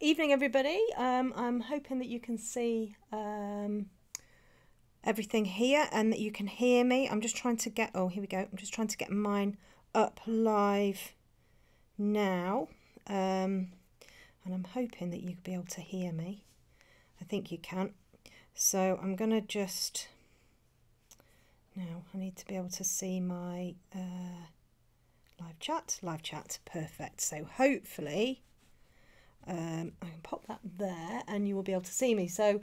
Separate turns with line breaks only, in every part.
Evening, everybody. I'm hoping that you can see everything here and that you can hear me. I'm just trying to get, oh, here we go. I'm just trying to get mine up live now. And I'm hoping that you'll be able to hear me. I think you can. So I'm going to just, now I need to be able to see my live chat, perfect. So hopefully I can pop that there and you will be able to see me. So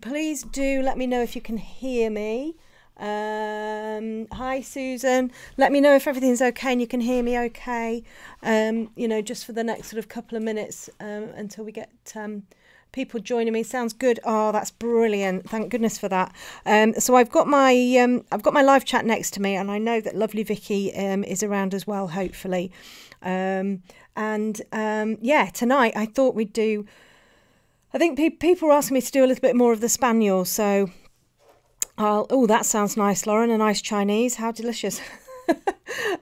please do let me know if you can hear me. Hi Susan, let me know if everything's okay and you can hear me okay, you know, just for the next sort of couple of minutes until we get people joining me. Sounds good. Oh, that's brilliant, thank goodness for that. So I've got my live chat next to me, and I know that lovely Vicky is around as well, hopefully. Yeah, tonight I thought we'd do, I think people were asking me to do a little bit more of the Spaniel, so oh, that sounds nice, Lauren, a nice Chinese, how delicious.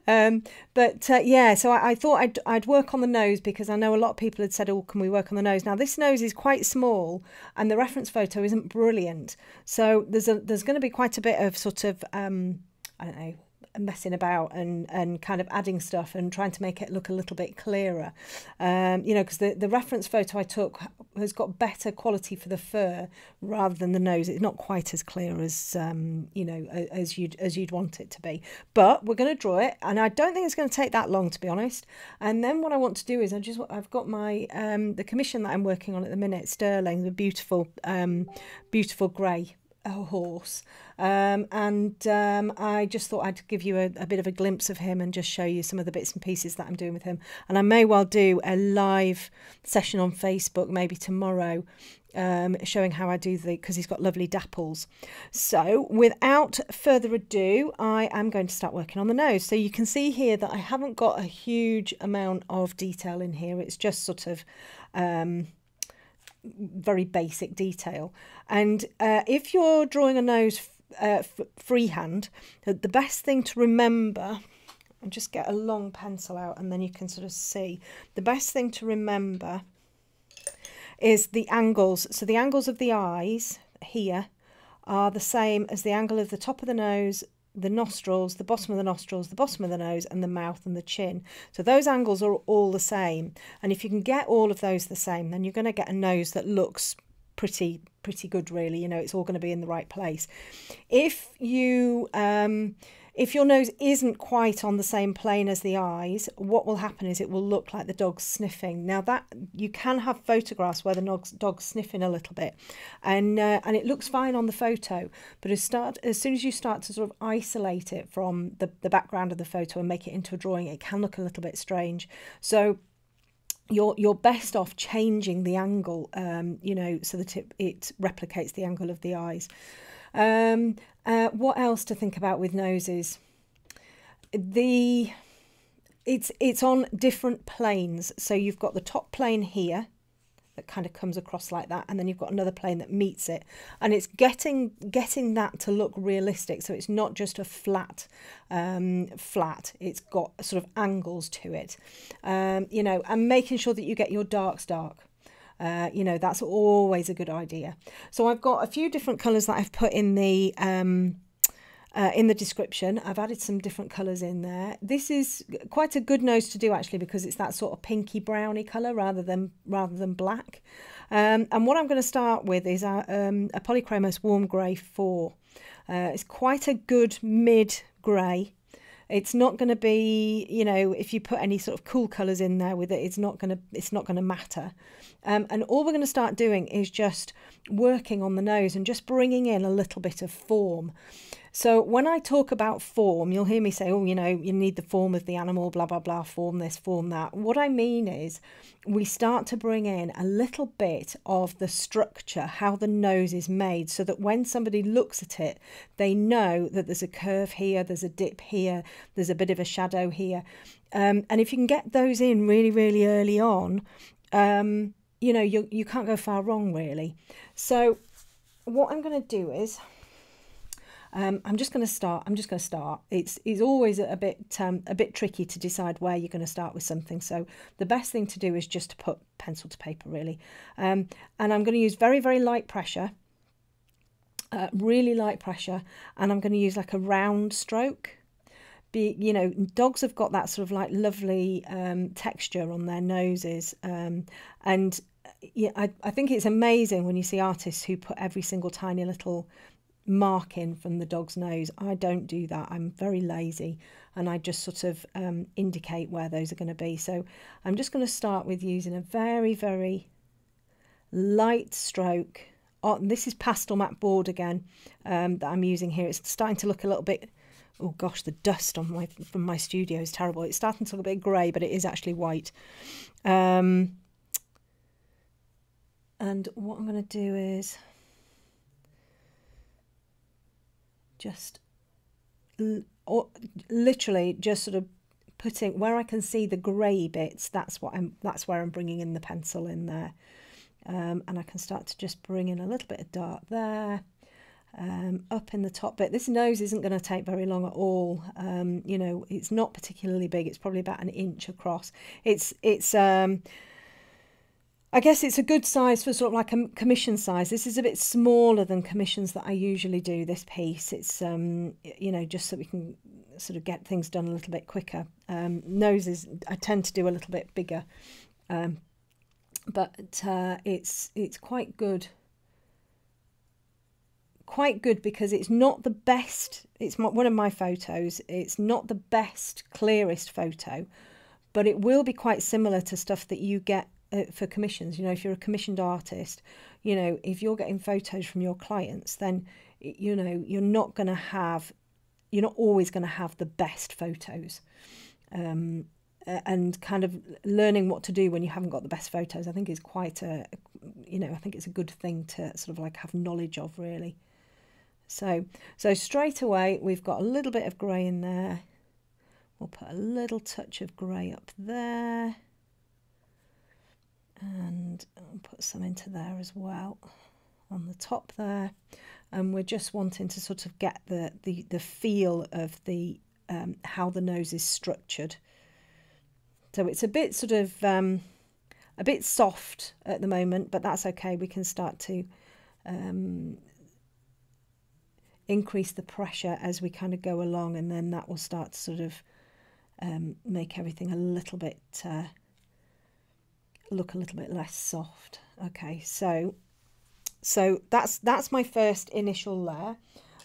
Yeah, so I thought I'd work on the nose, because I know a lot of people had said, oh, can we work on the nose? Now this nose is quite small and the reference photo isn't brilliant, so there's going to be quite a bit of sort of I don't know, messing about and kind of adding stuff and trying to make it look a little bit clearer, you know, because the reference photo I took has got better quality for the fur rather than the nose. It's not quite as clear as you know, as you'd want it to be, but we're going to draw it, and I don't think it's going to take that long, to be honest. And then what I want to do is I've got my the commission that I'm working on at the minute, Sterling, the beautiful grey horse, I just thought I'd give you a bit of a glimpse of him and just show you some of the bits and pieces that I'm doing with him. And I may well do a live session on Facebook maybe tomorrow, showing how I do because he's got lovely dapples. So without further ado, I am going to start working on the nose. So you can see here that I haven't got a huge amount of detail in here. It's just sort of very basic detail. And if you're drawing a nose freehand, the best thing to remember, and just get a long pencil out and then you can sort of see, the best thing to remember is the angles. So the angles of the eyes here are the same as the angle of the top of the nose, the nostrils, the bottom of the nostrils, the bottom of the nose, and the mouth and the chin. So those angles are all the same, and if you can get all of those the same, then you're going to get a nose that looks pretty good, really. You know, it's all going to be in the right place. If your nose isn't quite on the same plane as the eyes, what will happen is it will look like the dog's sniffing. Now that you can have photographs where the dog's sniffing a little bit, and it looks fine on the photo, but as soon as you start to sort of isolate it from the background of the photo and make it into a drawing, it can look a little bit strange. So you're best off changing the angle, you know, so that it replicates the angle of the eyes. What else to think about with noses? It's on different planes. So you've got the top plane here that kind of comes across like that, and then you've got another plane that meets it, and it's getting that to look realistic. So it's not just a flat, it's got sort of angles to it, you know, and making sure that you get your darks dark. You know, that's always a good idea. So I've got a few different colours that I've put in the description. I've added some different colours in there. This is quite a good nose to do, actually, because it's that sort of pinky browny colour rather than black. And what I'm going to start with is a Polychromos Warm Grey 4. It's quite a good mid grey. It's not going to be, you know, if you put any sort of cool colours in there with it, it's not going to matter. And all we're going to start doing is just working on the nose and just bringing in a little bit of form. So when I talk about form, you'll hear me say, oh, you know, you need the form of the animal, blah, blah, blah, form this, form that. What I mean is we start to bring in a little bit of the structure, how the nose is made, so that when somebody looks at it, they know that there's a curve here, there's a dip here, there's a bit of a shadow here. And if you can get those in really, really early on, you know, you can't go far wrong, really. So what I'm going to do is, I'm just going to start. It's always a bit tricky to decide where you're going to start with something. So the best thing to do is just to put pencil to paper, really. And I'm going to use very, very light pressure, really light pressure, and I'm going to use like a round stroke. You know, dogs have got that sort of like lovely texture on their noses, and yeah, I think it's amazing when you see artists who put every single tiny little mark in from the dog's nose. I don't do that. I'm very lazy, and I just sort of indicate where those are going to be. So I'm just going to start with using a very, very light stroke. Oh, this is Pastelmat board again that I'm using here. It's starting to look a little bit, oh gosh, the dust on from my studio is terrible. It's starting to look a bit grey, but it is actually white. And what I'm going to do is just literally just sort of putting where I can see the grey bits. That's where I'm bringing in the pencil in there, and I can start to just bring in a little bit of dark there, up in the top bit. This nose isn't going to take very long at all. You know, it's not particularly big. It's probably about 1 inch across. It's I guess it's a good size for sort of like a commission size. This is a bit smaller than commissions that I usually do, this piece. It's, you know, just so we can sort of get things done a little bit quicker. Noses, I tend to do a little bit bigger. But it's quite good. Quite good because it's not the best. It's one of my photos. It's not the best, clearest photo, but it will be quite similar to stuff that you get for commissions. You know, if you're a commissioned artist, you know, if you're getting photos from your clients, then, you know, you're not always going to have the best photos. And kind of learning what to do when you haven't got the best photos, I think is quite a, you know, I think it's a good thing to sort of like have knowledge of, really. So straight away we've got a little bit of grey in there. We'll put a little touch of grey up there. And I'll put some into there as well on the top there, and we're just wanting to sort of get the feel of the how the nose is structured. So it's a bit sort of a bit soft at the moment, but that's okay. We can start to increase the pressure as we kind of go along, and then that will start to sort of make everything a little bit look a little bit less soft. Okay, so that's my first initial layer,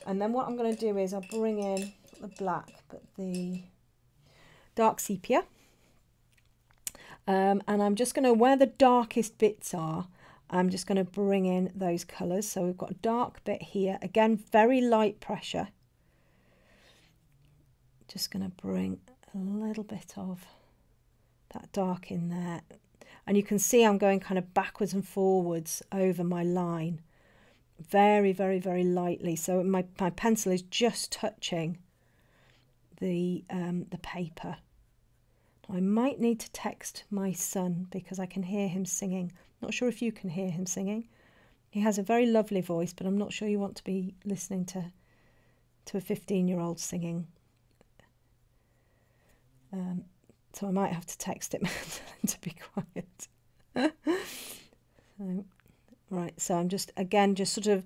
and then what I'm going to do is I'll bring in the black, but the dark sepia, and I'm just going to, where the darkest bits are, I'm just going to bring in those colours. So we've got a dark bit here, again very light pressure. Just going to bring a little bit of that dark in there. And you can see I'm going kind of backwards and forwards over my line, very, very, very lightly. So my pencil is just touching the paper. Now, I might need to text my son because I can hear him singing. Not sure if you can hear him singing. He has a very lovely voice, but I'm not sure you want to be listening to a 15-year-old singing. So I might have to text him to be quiet. So, right, so I'm just, again, just sort of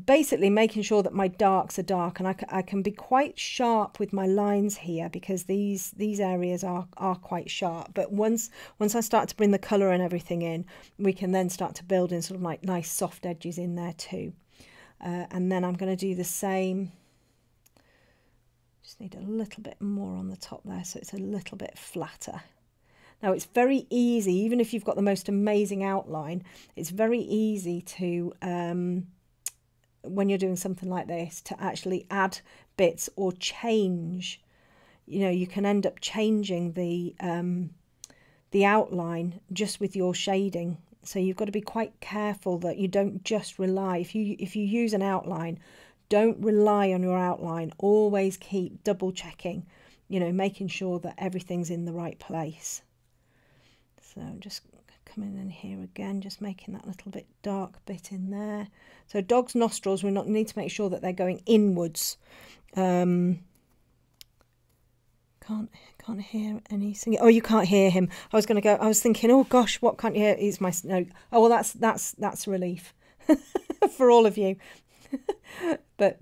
basically making sure that my darks are dark, and I can be quite sharp with my lines here because these areas are quite sharp. But once I start to bring the colour and everything in, we can then start to build in sort of like nice soft edges in there too. And then I'm going to do the same. Just need a little bit more on the top there so it's a little bit flatter. Now it's very easy, even if you've got the most amazing outline, it's very easy to, when you're doing something like this, to actually add bits or change. You know, you can end up changing the outline just with your shading. So you've got to be quite careful that you don't just rely, if you use an outline, don't rely on your outline. Always keep double checking, you know, making sure that everything's in the right place. So I'm just coming in here again, just making that little bit dark bit in there. So dog's nostrils, we need to make sure that they're going inwards. Can't hear any singing. Oh, you can't hear him. I was thinking, oh gosh, what can't you hear? It's my no. Oh well, that's a relief for all of you. But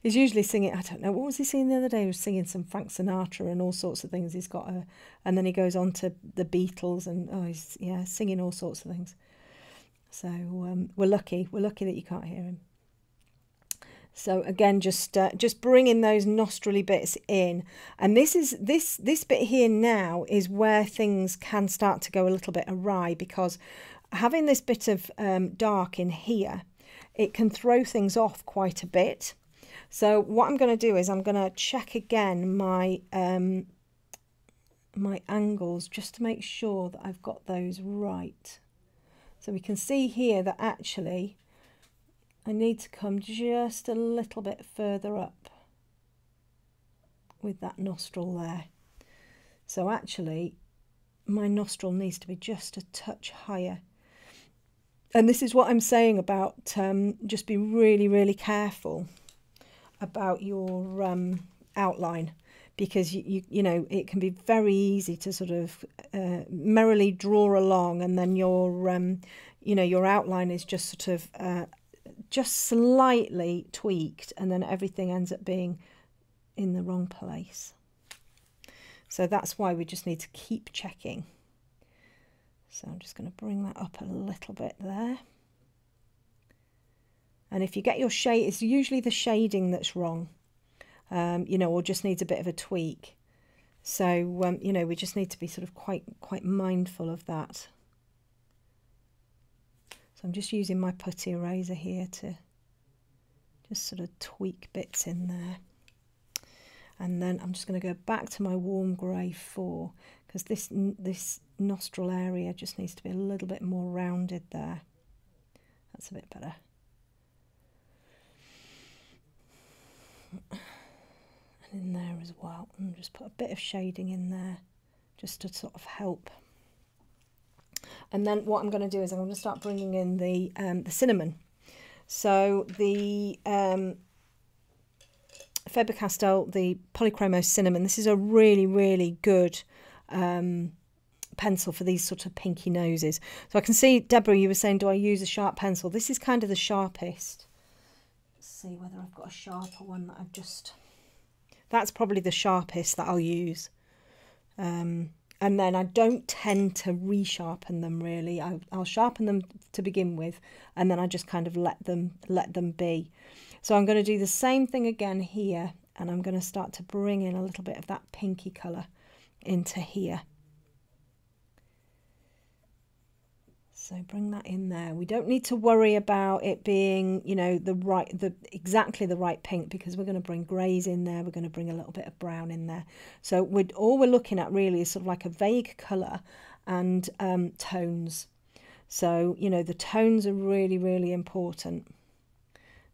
he's usually singing, I don't know, what was he singing the other day? He was singing some Frank Sinatra and all sorts of things. He's got and then he goes on to the Beatles and he's singing all sorts of things. So we're lucky that you can't hear him. So again, just bringing those nostrily bits in, and this bit here now is where things can start to go a little bit awry, because having this bit of dark in here, it can throw things off quite a bit. So what I'm going to do is I'm going to check again my my angles just to make sure that I've got those right. So we can see here that actually I need to come just a little bit further up with that nostril there. So actually my nostril needs to be just a touch higher. And this is what I'm saying about just be really, really careful about your outline, because you know, it can be very easy to sort of merrily draw along, and then your you know, your outline is just sort of just slightly tweaked, and then everything ends up being in the wrong place. So that's why we just need to keep checking. So I'm just going to bring that up a little bit there. And if you get your shade, it's usually the shading that's wrong, you know, or just needs a bit of a tweak. So, you know, we just need to be sort of quite mindful of that. So I'm just using my putty eraser here to just sort of tweak bits in there. And then I'm just going to go back to my warm grey 4, because this nostril area just needs to be a little bit more rounded there. That's a bit better. And in there as well, and just put a bit of shading in there just to sort of help. And then what I'm going to do is I'm going to start bringing in the cinnamon. So the Faber Castell, the Polychromos cinnamon. This is a really, really good pencil for these sort of pinky noses. So I can see, Deborah, you were saying, do I use a sharp pencil? This is kind of the sharpest. Let's see whether I've got a sharper one that I've just... That's probably the sharpest that I'll use. And then I don't tend to resharpen them really. I'll sharpen them to begin with, and then I just kind of let them be. So I'm going to do the same thing again here, and I'm going to start to bring in a little bit of that pinky colour into here. So bring that in there. We don't need to worry about it being, you know, exactly the right pink, because we're going to bring greys in there. We're going to bring a little bit of brown in there. So all we're looking at really is sort of like a vague colour and tones. So, you know, the tones are really, really important.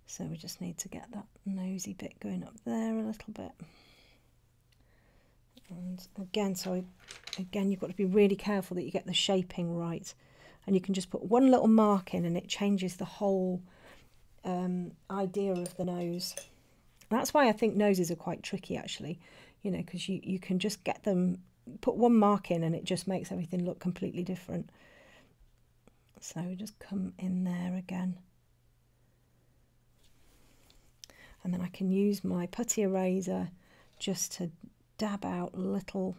So we just need to get that nosy bit going up there a little bit. And again, you've got to be really careful that you get the shaping right. And you can just put one little mark in and it changes the whole idea of the nose. That's why I think noses are quite tricky actually, you know, because you can just get them, put one mark in and it just makes everything look completely different. So we just come in there again. And then I can use my putty eraser just to dab out little,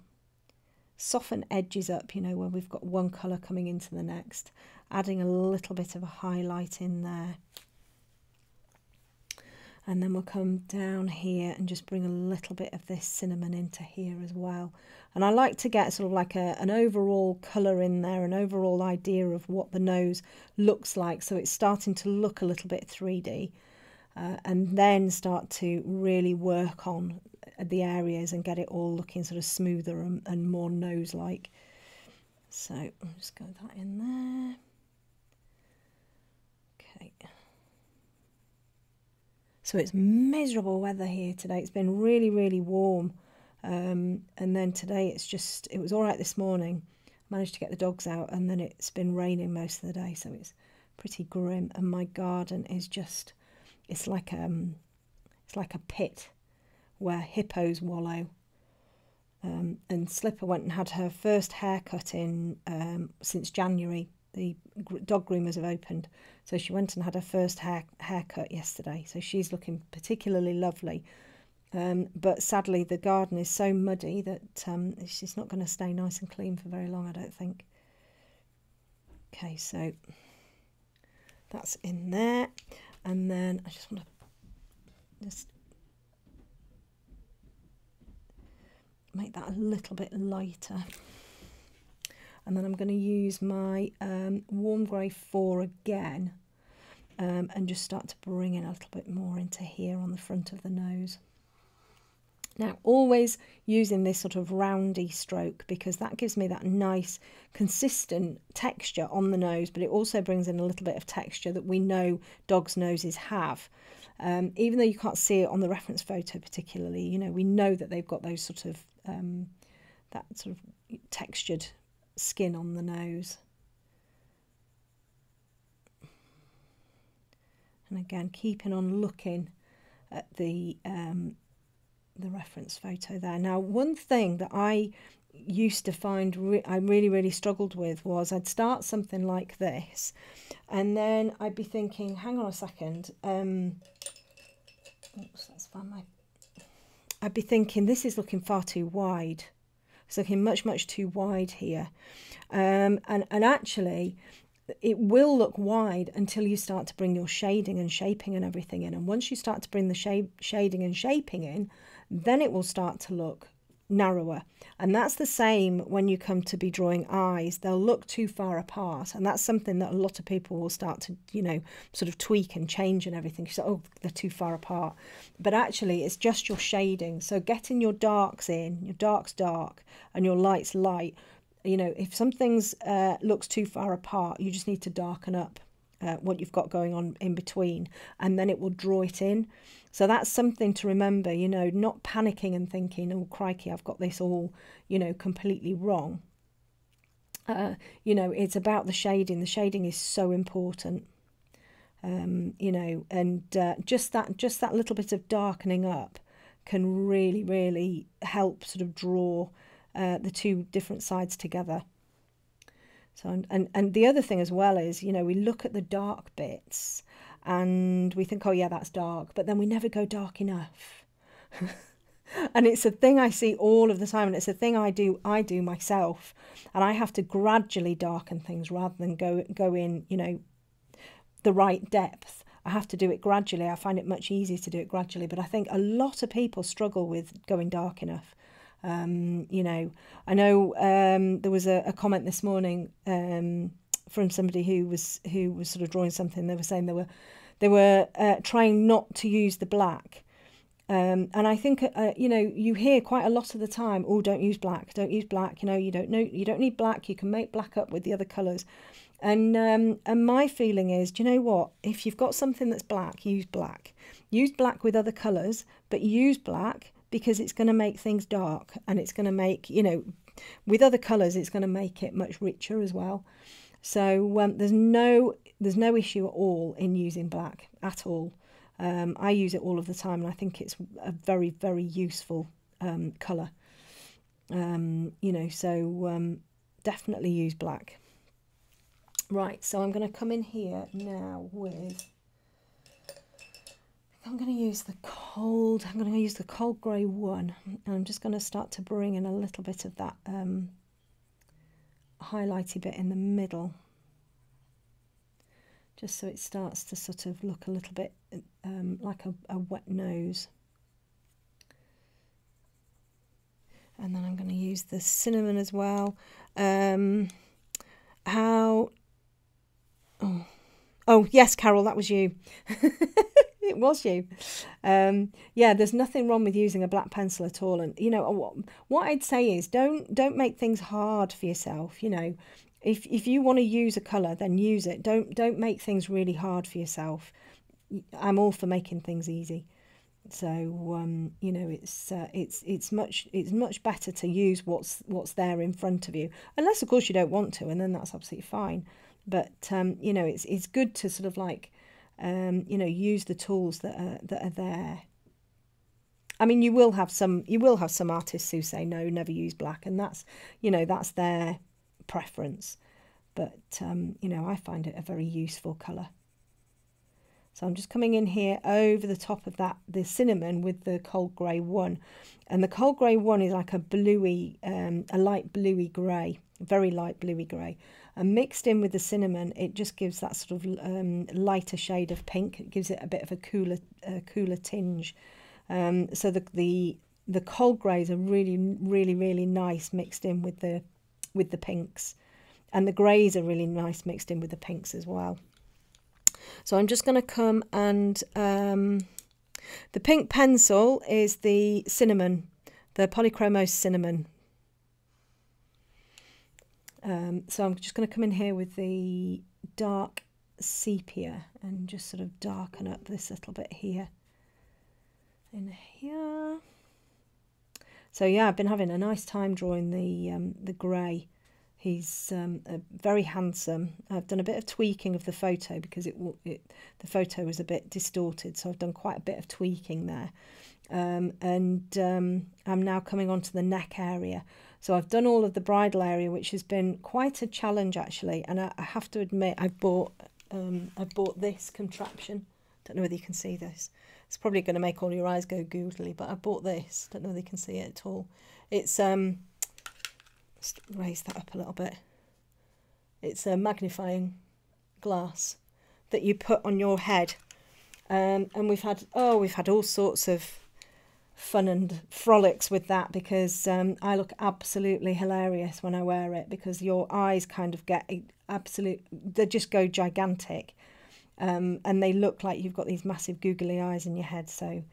soften edges up, you know, where we've got one colour coming into the next, adding a little bit of a highlight in there. And then we'll come down here and just bring a little bit of this cinnamon into here as well. And I like to get sort of like an overall colour in there, an overall idea of what the nose looks like, so it's starting to look a little bit 3D. And then start to really work on the areas and get it all looking sort of smoother and more nose-like. So I'll just go that in there. Okay. So it's miserable weather here today. It's been really, really warm. And then today it was all right this morning. managed to get the dogs out, and then it's been raining most of the day, so it's pretty grim. And my garden is just, it's like a pit where hippos wallow. And Slipper went and had her first haircut in since January. The dog groomers have opened, so she went and had her first haircut yesterday. So she's looking particularly lovely. But sadly, the garden is so muddy that she's not going to stay nice and clean for very long, I don't think. Okay, so that's in there, and then I just want to just make that a little bit lighter, and then I'm going to use my warm grey 4 again, and just start to bring in a little bit more into here on the front of the nose. Now, always using this sort of roundy stroke, because that gives me that nice consistent texture on the nose, but it also brings in a little bit of texture that we know dogs' noses have. Even though you can't see it on the reference photo particularly, you know, we know that they've got those sort of that sort of textured skin on the nose. And again, keeping on looking at the reference photo there. Now, one thing that I used to find I really struggled with was I'd start something like this, and then I'd be thinking, hang on a second, oops, let's find my, I'd be thinking this is looking far too wide. It's looking much too wide here, and actually it will look wide until you start to bring your shading and shaping and everything in, and once you start to bring the shading and shaping in, then it will start to look narrower. And that's the same when you come to be drawing eyes. They'll look too far apart, and that's something that a lot of people will start to, you know, sort of tweak and change and everything. So, oh, they're too far apart, but actually it's just your shading. So getting your darks in, your darks dark and your lights light. You know, if something's looks too far apart, you just need to darken up what you've got going on in between, and then it will draw it in. So that's something to remember, you know, not panicking and thinking, oh crikey, I've got this all, you know, completely wrong. You know, it's about the shading. The shading is so important, you know, and just that little bit of darkening up can really help sort of draw the two different sides together. So, and the other thing as well is, you know, we look at the dark bits and we think, oh yeah, that's dark, but then we never go dark enough. And it's a thing I see all of the time, and it's a thing I do myself, and I have to gradually darken things rather than go in, you know, the right depth. I have to do it gradually. I find it much easier to do it gradually, but I think a lot of people struggle with going dark enough. You know, I know there was a comment this morning from somebody who was sort of drawing something. They were saying they were trying not to use the black, and I think you know, you hear quite a lot of the time, oh, don't use black, you know, you don't need black, you can make black up with the other colours. And my feeling is, do you know what, if you've got something that's black, use black with other colours, but use black because it's going to make things dark, and it's going to make, you know, with other colours, it's going to make it much richer as well. So there's no issue at all in using black at all. I use it all of the time, and I think it's a very useful colour. You know, so definitely use black. Right, so I'm going to come in here now with, I'm going to use the cold grey 1, and I'm just going to start to bring in a little bit of that highlighty bit in the middle, just so it starts to sort of look a little bit like a wet nose. And then I'm going to use the cinnamon as well. Oh yes, Carol, that was you. It was you. Yeah, there's nothing wrong with using a black pencil at all. And you know what I'd say is don't make things hard for yourself. You know, if you want to use a colour, then use it. Don't make things really hard for yourself. I'm all for making things easy. So you know, it's much better to use what's there in front of you, unless of course you don't want to, and then that's absolutely fine. But you know, it's good to sort of like you know, use the tools that are there. I mean, you will have some artists who say no, never use black, and that's, you know, that's their preference. But you know, I find it a very useful colour. So I'm just coming in here over the top of that, the cinnamon, with the cold grey one. And the cold grey one is like a bluey, a light bluey grey, very light bluey grey. And mixed in with the cinnamon, it just gives that sort of lighter shade of pink. It gives it a bit of a cooler tinge. So the cold greys are really nice mixed in with the pinks. And the greys are really nice mixed in with the pinks as well. So I'm just going to come and the pink pencil is the cinnamon, the Polychromos cinnamon. So I'm just going to come in here with the dark sepia and just sort of darken up this little bit here. In here. So yeah, I've been having a nice time drawing the grey. He's very handsome. I've done a bit of tweaking of the photo because the photo was a bit distorted, so I've done quite a bit of tweaking there. I'm now coming on to the neck area. So I've done all of the bridle area, which has been quite a challenge actually. And I have to admit, I bought this contraption. Don't know whether you can see this. It's probably going to make all your eyes go googly, but I bought this. Don't know whether you can see it at all. It's let's raise that up a little bit. It's a magnifying glass that you put on your head, and we've had all sorts of fun and frolics with that, because I look absolutely hilarious when I wear it, because your eyes kind of get they just go gigantic, and they look like you've got these massive googly eyes in your head. So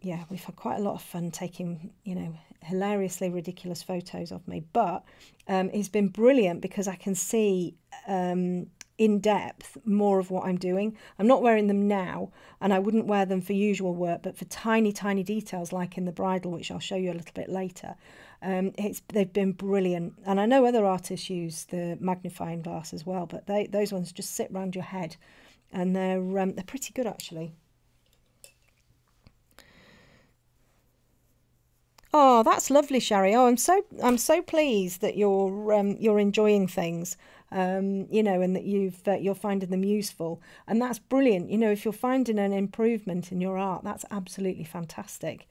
yeah, we've had quite a lot of fun taking, you know, hilariously ridiculous photos of me. But it's been brilliant because I can see in depth more of what I'm doing. I'm not wearing them now, and I wouldn't wear them for usual work, but for tiny details like in the bridle, which I'll show you a little bit later, they've been brilliant. And I know other artists use the magnifying glass as well, but those ones just sit around your head, and they're pretty good actually. Oh, that's lovely, Shari. Oh, I'm so pleased that you're enjoying things, you know, and that you're finding them useful, and that's brilliant. You know, if you're finding an improvement in your art, that's absolutely fantastic.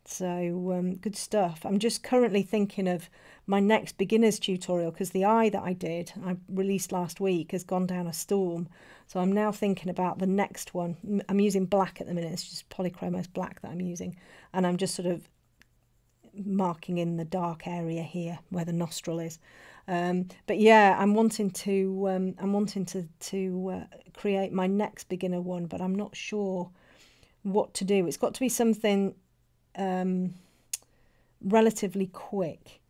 So good stuff. I'm just currently thinking of my next beginner's tutorial, because the eye that I released last week has gone down a storm. So I'm now thinking about the next one. I'm using black at the minute. It's just Polychromos black that I'm using, and I'm just sort of marking in the dark area here where the nostril is. But yeah, I'm wanting to create my next beginner one, but I'm not sure what to do. It's got to be something relatively quick,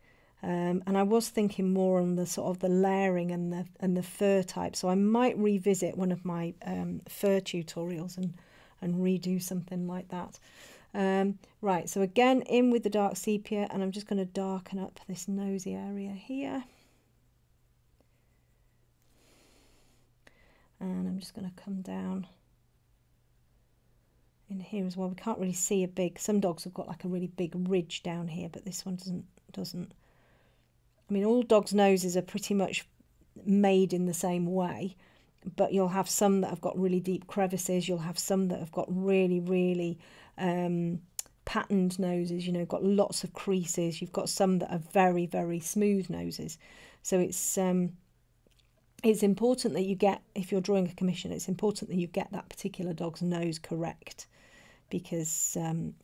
and I was thinking more on the sort of the layering and the fur type. So I might revisit one of my fur tutorials and redo something like that. Right, so again, in with the dark sepia, and I'm just going to darken up this nosy area here. And I'm just going to come down in here as well. We can't really see a big, some dogs have got like a really big ridge down here, but this one doesn't. I mean, all dogs' noses are pretty much made in the same way, but you'll have some that have got really deep crevices. You'll have some that have got really patterned noses, you know, got lots of creases. You've got some that are very smooth noses. So it's important that you get, if you're drawing a commission, it's important that you get that particular dog's nose correct, because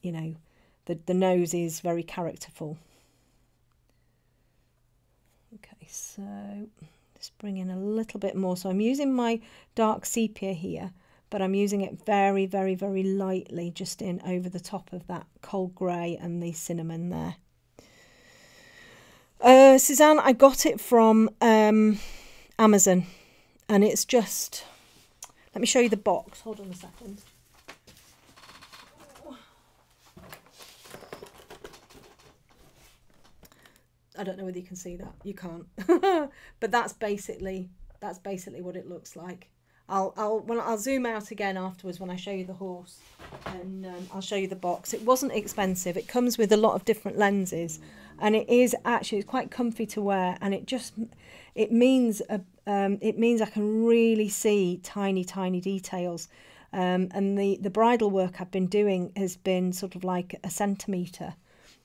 you know, the nose is very characterful. Okay, so just bring in a little bit more. So I'm using my dark sepia here, but I'm using it very lightly, just in over the top of that cold grey and the cinnamon there. Suzanne, I got it from Amazon, and it's just, let me show you the box. Hold on a second. I don't know whether you can see that. You can't. But that's basically what it looks like. I'll zoom out again afterwards when I show you the horse, and I'll show you the box. It wasn't expensive. It comes with a lot of different lenses, and it's quite comfy to wear, and it means I can really see tiny details. And the bridal work I've been doing has been sort of like a centimetre,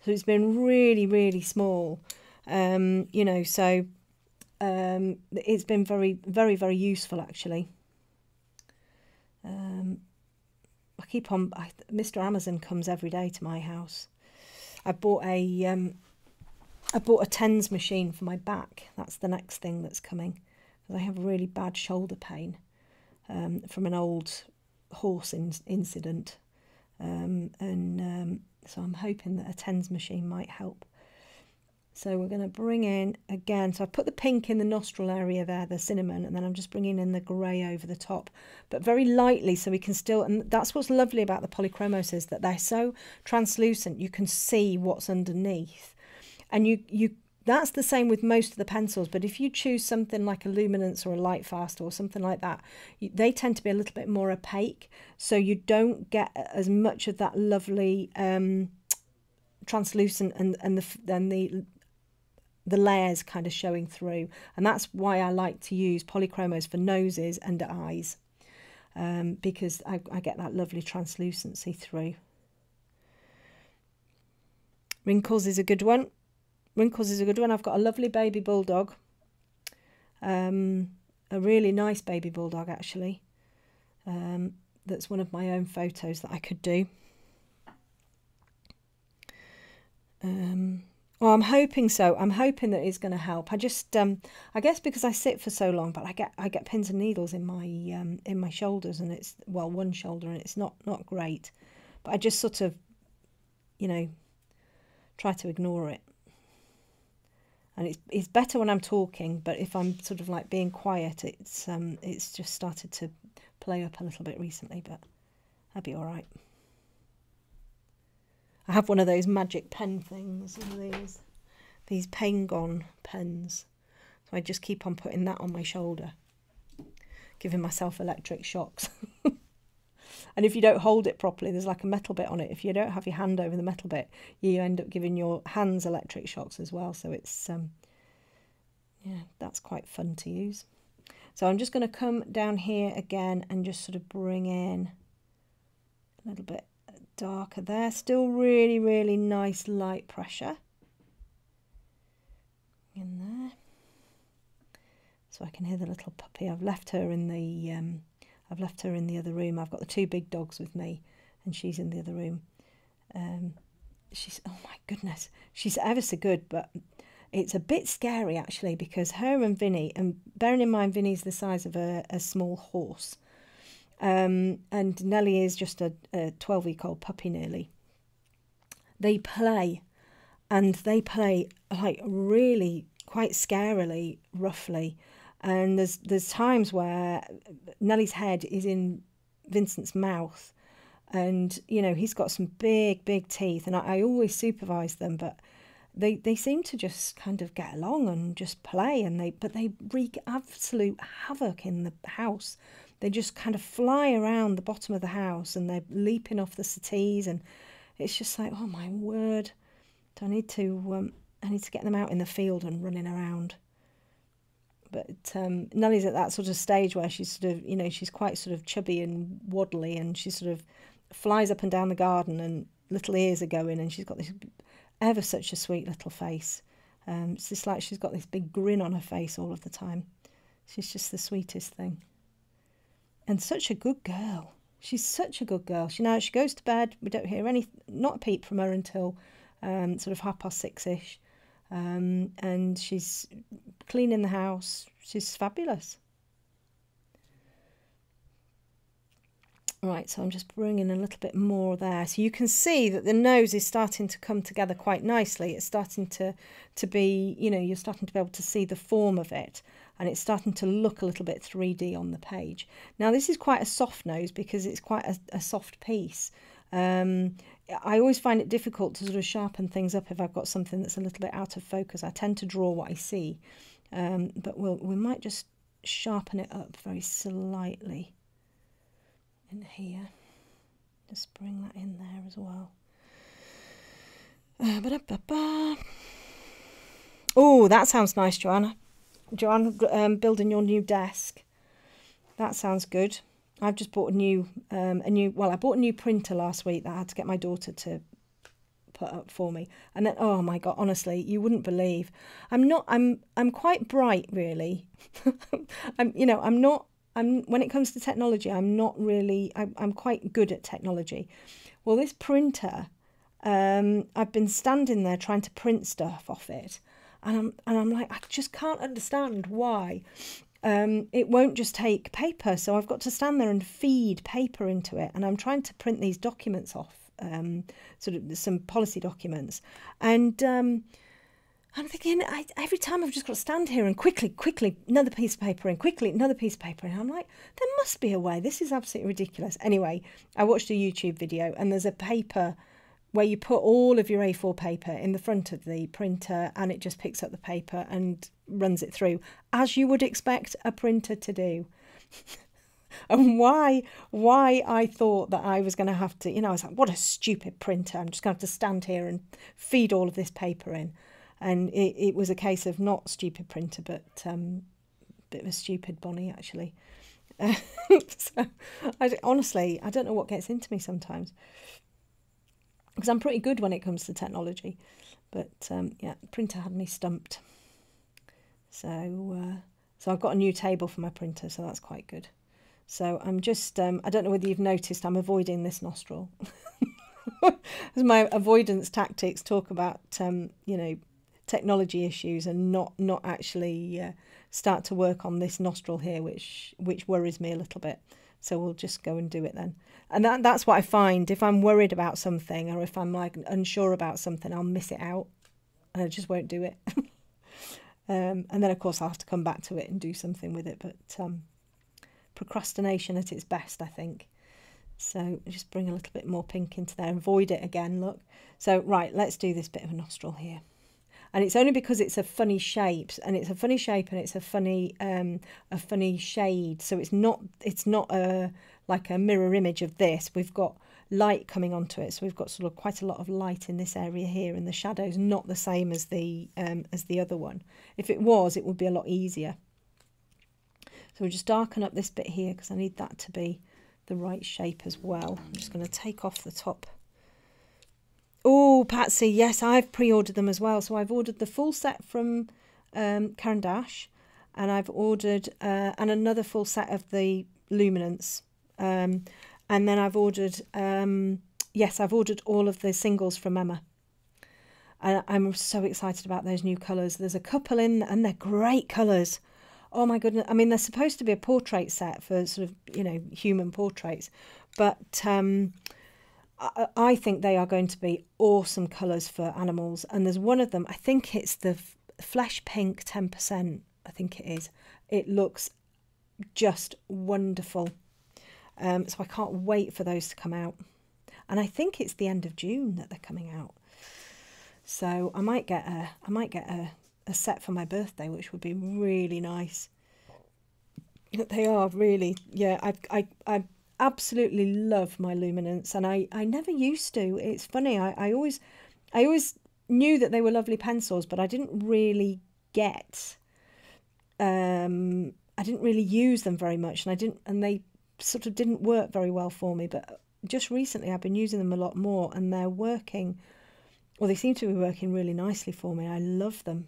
so it's been really small, you know, so it's been very useful actually. Mr. Amazon comes every day to my house. I bought a TENS machine for my back. That's the next thing that's coming, because I have really bad shoulder pain from an old horse incident, so I'm hoping that a TENS machine might help. So we're going to bring in again, so I put the pink in the nostril area there, the cinnamon, and then I'm just bringing in the grey over the top, but very lightly, so we can still, and that's what's lovely about the Polychromos, is that they're so translucent, you can see what's underneath. And that's the same with most of the pencils, but if you choose something like a Luminance or a Lightfast or something like that, they tend to be a little bit more opaque, so you don't get as much of that lovely translucent and the layers kind of showing through. And that's why I like to use Polychromos for noses and eyes, because I get that lovely translucency through. Wrinkles is a good one. I've got a lovely baby bulldog, a really nice baby bulldog actually, that's one of my own photos that I could do. Well, I'm hoping so. I'm hoping that it's going to help. I just, I guess because I sit for so long, but I get pins and needles in my shoulders, and it's, well, one shoulder, and it's not great. But I just sort of, you know, try to ignore it. And it's better when I'm talking, but if I'm sort of like being quiet, it's just started to play up a little bit recently, but I'll be all right. I have one of those magic pen things, one of these Pengon pens. So I just keep on putting that on my shoulder, giving myself electric shocks. And if you don't hold it properly, there's like a metal bit on it. If you don't have your hand over the metal bit, you end up giving your hands electric shocks as well. So it's, yeah, that's quite fun to use. So I'm just going to come down here again and just sort of bring in a little bit darker there. Still really nice light pressure in there, so I can hear the little puppy. I've left her in the other room. I've got the two big dogs with me, and she's in the other room. She's, oh my goodness, she's ever so good, but it's a bit scary actually, because her and Vinny, and bearing in mind Vinny's the size of a small horse, and Nellie is just a 12-week-old puppy nearly. They play, and they play like really quite scarily, roughly. And there's times where Nellie's head is in Vincent's mouth, and you know, he's got some big teeth, and I always supervise them, but they seem to just kind of get along and just play, and they wreak absolute havoc in the house. They just kind of fly around the bottom of the house, and they're leaping off the settees, and it's just like, oh my word, I need to get them out in the field and running around. But Nellie's at that sort of stage where she's sort of, you know, she's quite sort of chubby and waddly, and she sort of flies up and down the garden, and little ears are going, and she's got this ever such a sweet little face. It's just like she's got this big grin on her face all of the time. She's just the sweetest thing. And such a good girl. She's such a good girl. She goes to bed. We don't hear not a peep from her until sort of 6:30ish. And she's cleaning the house. She's fabulous. Right, so I'm just bringing a little bit more there. So you can see that the nose is starting to come together quite nicely. It's starting to be, you know, you're starting to be able to see the form of it, and it's starting to look a little bit 3D on the page. Now this is quite a soft nose because it's quite a soft piece. I always find it difficult to sort of sharpen things up if I've got something that's a little bit out of focus. I tend to draw what I see, but we might just sharpen it up very slightly in here. Just bring that in there as well. Oh, that sounds nice, Joanna. Joanna, building your new desk. That sounds good. I've just bought I bought a new printer last week that I had to get my daughter to put up for me. And then, oh my God, honestly, you wouldn't believe. I'm quite bright, really. when it comes to technology, I'm quite good at technology. Well, this printer, I've been standing there trying to print stuff off it. And I'm like, I just can't understand why. It won't just take paper, so I've got to stand there and feed paper into it, and I'm trying to print these documents off, sort of some policy documents, and I'm thinking every time I've just got to stand here and quickly another piece of paper and quickly another piece of paper, and I'm like, there must be a way. This is absolutely ridiculous. Anyway, I watched a YouTube video, and there's a paper where you put all of your A4 paper in the front of the printer, and it just picks up the paper and runs it through, as you would expect a printer to do. And why I thought that I was going to have to, I was like, what a stupid printer. I'm just going to have to stand here and feed all of this paper in. And it was a case of not stupid printer, but bit of a stupid Bonnie, actually. So honestly, I don't know what gets into me sometimes, because I'm pretty good when it comes to technology. But yeah, the printer had me stumped. So I've got a new table for my printer, so that's quite good. So I'm just, I don't know whether you've noticed, I'm avoiding this nostril. As my avoidance tactics talk about, technology issues, and not actually start to work on this nostril here, which worries me a little bit. So we'll just go and do it then. And that's what I find. If I'm worried about something, or if I'm like unsure about something, I'll miss it out and I just won't do it. And then, of course, I'll have to come back to it and do something with it. But procrastination at its best, I think. So just bring a little bit more pink into there. Avoid it again, look. So, right, let's do this bit of a nostril here. And it's only because it's a funny shape, and it's a funny shade. So it's not like a mirror image of this. We've got light coming onto it, so we've got sort of quite a lot of light in this area here, and the shadow's not the same as the other one. If it was, it would be a lot easier. So we'll just darken up this bit here, because I need that to be the right shape as well. I'm just going to take off the top. Oh, Patsy, yes, I've pre-ordered them as well. So I've ordered the full set from Caran, and I've ordered and another full set of the luminance. And then I've ordered, I've ordered all of the singles from Emma. And I'm so excited about those new colours. There's a couple in, and they're great colours. Oh my goodness. I mean, they're supposed to be a portrait set for sort of, human portraits. But I think they are going to be awesome colours for animals. And there's one of them, I think it's the Flesh Pink 10%, I think it is. It looks just wonderful. So I can't wait for those to come out. And I think it's the end of June that they're coming out. So I might get a set for my birthday, which would be really nice. They are really, yeah, I absolutely love my luminance, and I never used to. It's funny, I always knew that they were lovely pencils, but I didn't really I didn't really use them very much, and they sort of didn't work very well for me. But just recently I've been using them a lot more, and they're working, well, they seem to be working really nicely for me. I love them.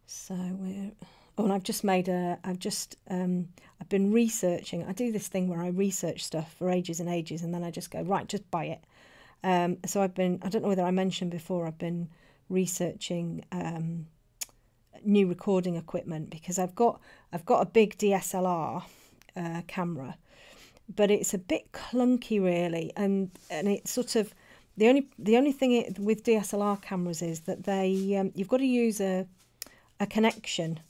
So and I've just made I've been researching. I do this thing where I research stuff for ages and ages, and then I just go, right, just buy it. So I don't know whether I mentioned before, I've been researching new recording equipment, because I've got a big DSLR camera, but it's a bit clunky really, and it's sort of the only thing with DSLR cameras is that they you've got to use a connection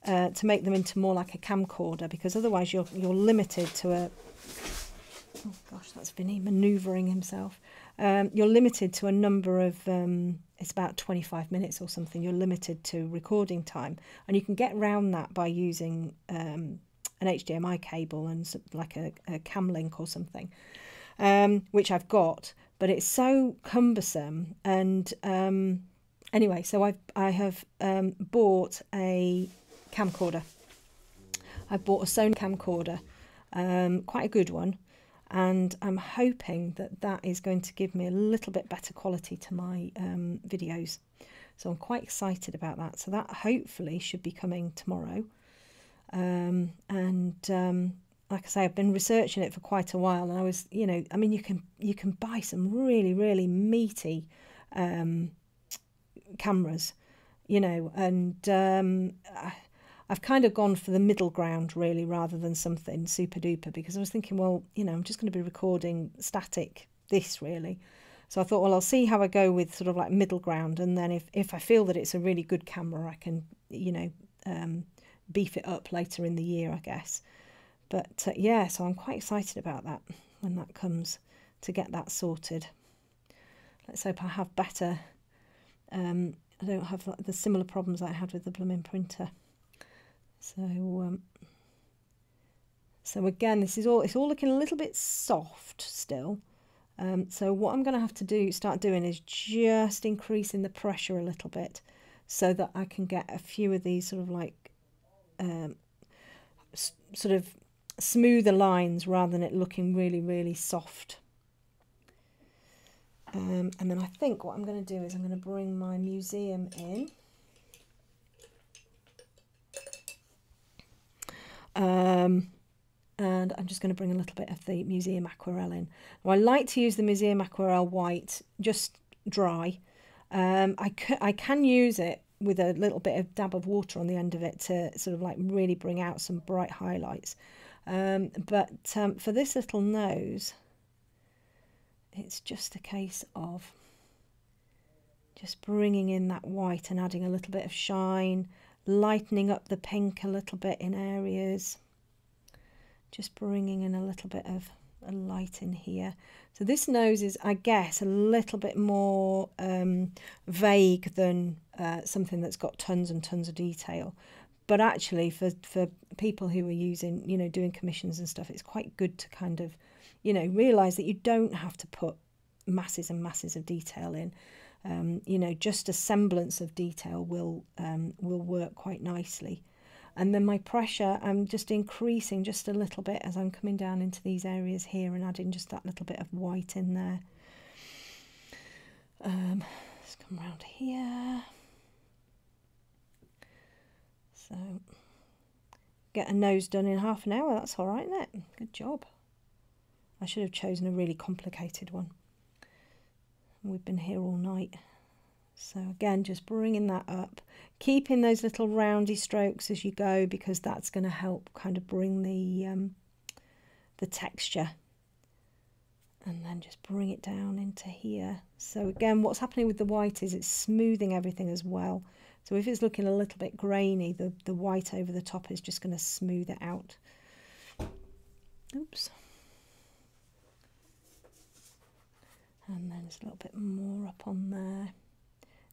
to make them into more like a camcorder, because otherwise you're limited to oh gosh, that's Vinny manoeuvring himself. You're limited to a number of, it's about 25 minutes or something, you're limited to recording time. And you can get around that by using an HDMI cable and like a cam link or something, which I've got, but it's so cumbersome. And anyway, so I have bought a camcorder. I've bought a Sony camcorder, quite a good one, and I'm hoping that that is going to give me a little bit better quality to my videos. So I'm quite excited about that. So that hopefully should be coming tomorrow. Like I say, I've been researching it for quite a while, and I was, you know, I mean, you can buy some really meaty cameras, you know, and I've kind of gone for the middle ground really, rather than something super duper, because I was thinking, well, you know, I'm just going to be recording static this really. So I thought, well, I'll see how I go with sort of like middle ground, and then if I feel that it's a really good camera, I can, you know, beef it up later in the year, I guess. But yeah, so I'm quite excited about that when that comes, to get that sorted. Let's hope I have better, I don't have the similar problems I had with the blooming printer. So so again, it's all looking a little bit soft still. So what I'm going to have to start doing is just increasing the pressure a little bit, so that I can get a few of these sort of like sort of smoother lines, rather than it looking really soft. And then I think what I'm going to do is I'm going to bring my museum in. And I'm just going to bring a little bit of the Museum Aquarelle in. Now, I like to use the Museum Aquarelle white, just dry. I can use it with a little bit of dab of water on the end of it to sort of like really bring out some bright highlights. But for this little nose, it's just a case of just bringing in that white and adding a little bit of shine, lightening up the pink a little bit in areas, just bringing in a little bit of a light in here. So this nose is, I guess, a little bit more vague than something that's got tons and tons of detail. But actually for people who are using, you know, doing commissions and stuff, it's quite good to kind of, you know, realise that you don't have to put masses and masses of detail in. You know, just a semblance of detail will work quite nicely. And then my pressure, I'm just increasing just a little bit as I'm coming down into these areas here and adding just that little bit of white in there. Let's come around here. So, get a nose done in half an hour. That's all right, isn't it? Good job. I should have chosen a really complicated one. We've been here all night. So again, just bringing that up, keeping those little roundy strokes as you go, because that's going to help kind of bring the texture. And then just bring it down into here. So again, what's happening with the white is it's smoothing everything as well. So if it's looking a little bit grainy, the white over the top is just going to smooth it out. Oops. And then there's a little bit more up on there.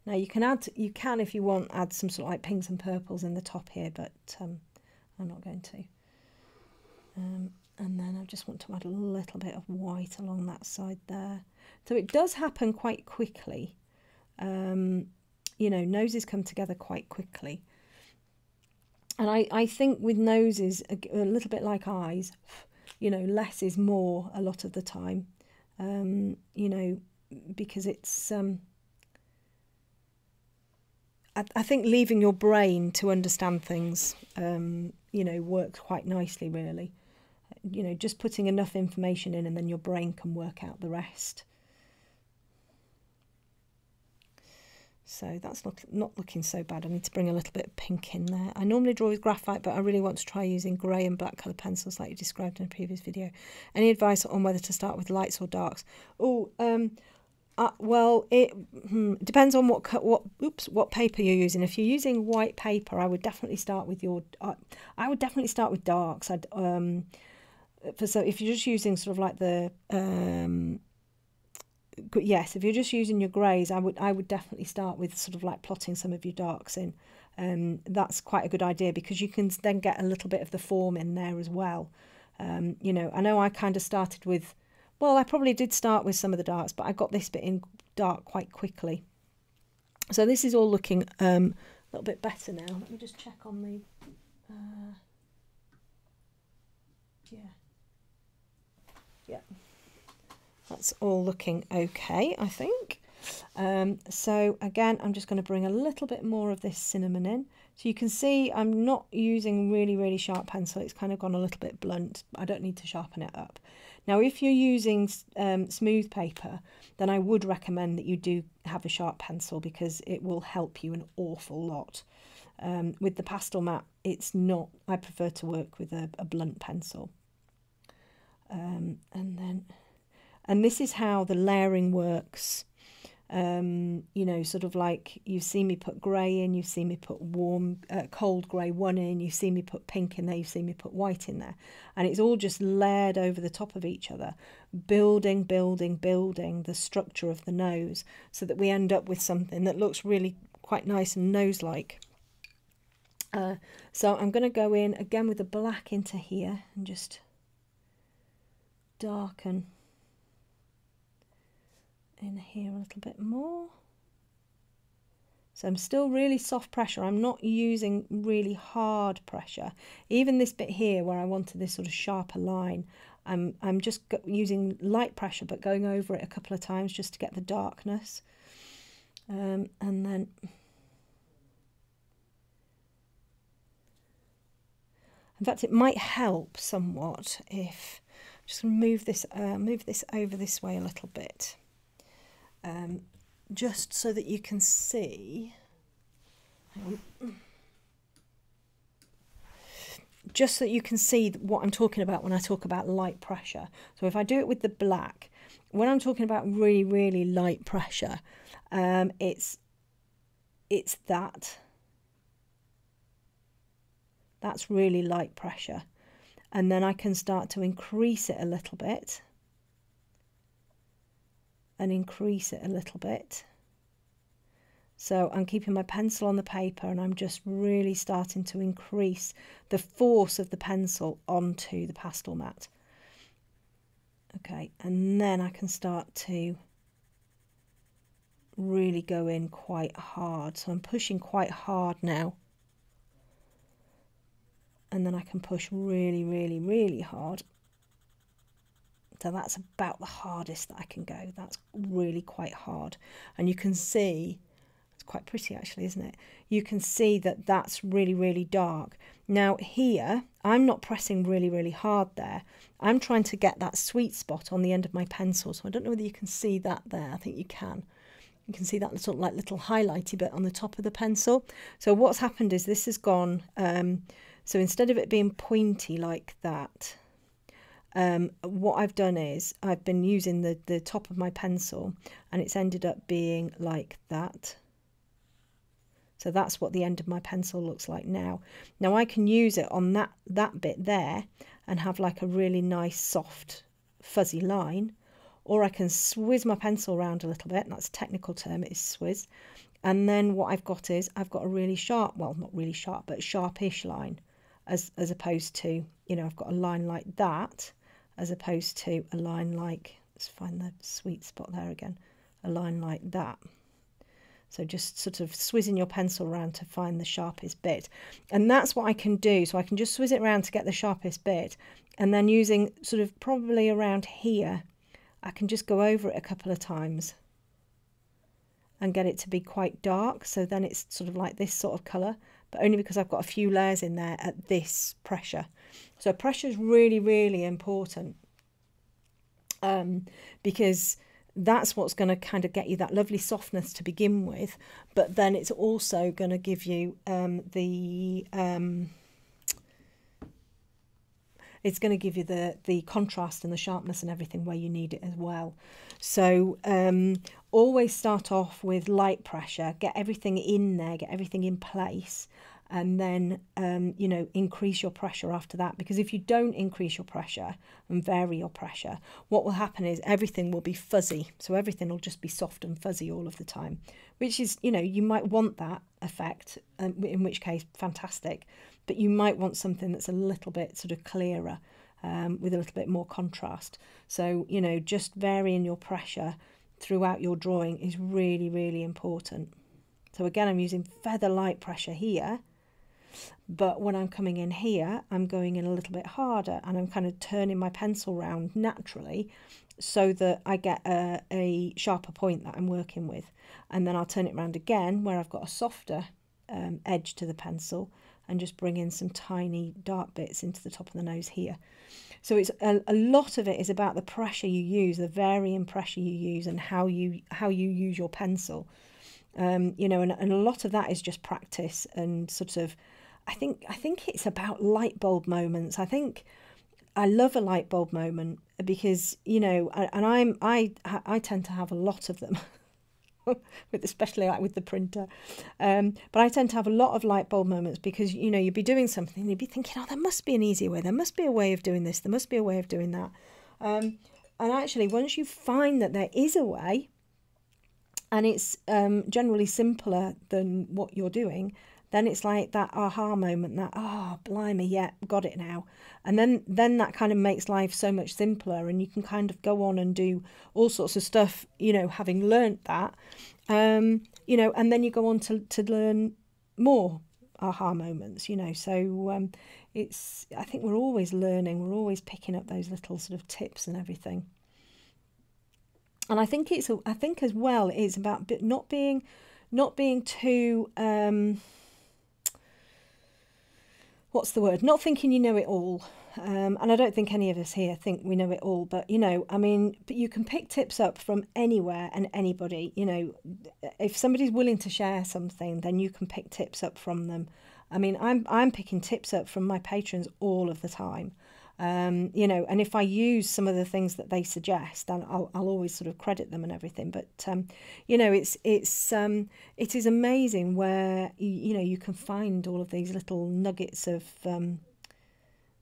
Now you can if you want, add some sort of like pinks and purples in the top here, but I'm not going to. And then I just want to add a little bit of white along that side there. So it does happen quite quickly. You know, noses come together quite quickly. And I think with noses, a little bit like eyes, you know, less is more a lot of the time. You know, because it's... I think leaving your brain to understand things, you know, works quite nicely, really. You know, just putting enough information in and then your brain can work out the rest. So that's not looking so bad. I need to bring a little bit of pink in there. I normally draw with graphite, but I really want to try using grey and black colour pencils like you described in a previous video. Any advice on whether to start with lights or darks? Oh, well, it depends on what paper you're using. If you're using white paper, I would definitely start with I would definitely start with darks. so if you're just using sort of like the yes, if you're just using your greys, I would definitely start with sort of like plotting some of your darks in. That's quite a good idea, because you can then get a little bit of the form in there as well. You know, I know I kind of started with, well, I probably did start with some of the darks, but I got this bit in dark quite quickly. So this is all looking a little bit better now. Let me just check on the, yeah, that's all looking okay, I think. So again, I'm just going to bring a little bit more of this cinnamon in. So you can see I'm not using really sharp pencil. It's kind of gone a little bit blunt. I don't need to sharpen it up. Now, if you're using smooth paper, then I would recommend that you do have a sharp pencil, because it will help you an awful lot. With the Pastelmat, it's not, I prefer to work with a blunt pencil. And this is how the layering works. You know, sort of like, you've seen me put grey in, you've seen me put warm, cold grey one in, you've seen me put pink in there, you've seen me put white in there. And it's all just layered over the top of each other, building the structure of the nose, so that we end up with something that looks really quite nice and nose-like. So I'm going to go in again with the black into here and just darken in here a little bit more. So I'm still really soft pressure. I'm not using really hard pressure. Even this bit here where I wanted this sort of sharper line, I'm just using light pressure, but going over it a couple of times just to get the darkness. And then in fact, it might help somewhat if just move this over this way a little bit. Just so that you can see, just so that you can see what I'm talking about when I talk about light pressure. So if I do it with the black, when I'm talking about really light pressure, it's that's really light pressure, and then I can start to increase it a little bit. And increase it a little bit. So I'm keeping my pencil on the paper, and I'm just really starting to increase the force of the pencil onto the Pastelmat. Okay, and then I can start to really go in quite hard. So I'm pushing quite hard now. And then I can push really hard. So that's about the hardest that I can go. That's really quite hard. And you can see, it's quite pretty actually, isn't it? You can see that that's really dark. Now here, I'm not pressing really hard there. I'm trying to get that sweet spot on the end of my pencil. So I don't know whether you can see that there. I think you can. You can see that little, like, little highlighty bit on the top of the pencil. So what's happened is this has gone, so instead of it being pointy like that, what I've done is I've been using the top of my pencil, and it's ended up being like that. So that's what the end of my pencil looks like now. Now I can use it on that bit there and have like a really nice soft fuzzy line, or I can swizz my pencil around a little bit, and that's a technical term, it is swizz. And then what I've got is I've got a really sharp, well, not really sharp, but sharpish line, as opposed to, you know, I've got a line like that, as opposed to a line like, let's find the sweet spot there again, a line like that. So just sort of swizzing your pencil around to find the sharpest bit. And that's what I can do. So I can just swizz it around to get the sharpest bit. And then using sort of probably around here, I can just go over it a couple of times and get it to be quite dark. So then it's sort of like this sort of colour, but only because I've got a few layers in there at this pressure. So pressure is really important, because that's what's going to kind of get you that lovely softness to begin with, but then it's also going to give you it's going to give you the contrast and the sharpness and everything where you need it as well. So always start off with light pressure, get everything in there, get everything in place, and then, you know, increase your pressure after that. Because if you don't increase your pressure and vary your pressure, what will happen is everything will be fuzzy. So everything will just be soft and fuzzy all of the time, which is, you know, you might want that effect, in which case, fantastic. But you might want something that's a little bit sort of clearer, with a little bit more contrast. So, you know, just varying your pressure throughout your drawing is really, really important. So again, I'm using feather light pressure here, but when I'm coming in here, I'm going in a little bit harder, and I'm kind of turning my pencil round naturally so that I get a sharper point that I'm working with. And then I'll turn it around again where I've got a softer edge to the pencil, and just bring in some tiny dark bits into the top of the nose here. So it's a lot of it is about the pressure you use, the varying pressure you use, and how you use your pencil. You know, and a lot of that is just practice and sort of, I think it's about light bulb moments. I think I love a light bulb moment because, you know, and I tend to have a lot of them. Especially like with the printer, but I tend to have a lot of light bulb moments because, you know, you'd be doing something and you'd be thinking, oh, there must be an easier way, there must be a way of doing this, there must be a way of doing that, and actually once you find that there is a way, and it's generally simpler than what you're doing, then it's like that aha moment, that, oh, blimey, yeah, got it now. And then that kind of makes life so much simpler, and you can kind of go on and do all sorts of stuff, you know, having learnt that, you know, and then you go on to learn more aha moments, you know. So I think we're always learning, we're always picking up those little sort of tips and everything. And I think as well, it's about not being too, what's the word? Not thinking you know it all. And I don't think any of us here think we know it all, but, you know, I mean, but you can pick tips up from anywhere and anybody. You know, if somebody's willing to share something, then you can pick tips up from them. I mean, I'm picking tips up from my patrons all of the time. You know, and if I use some of the things that they suggest, then I'll always sort of credit them and everything. But you know, it is amazing where you know, you can find all of these little nuggets of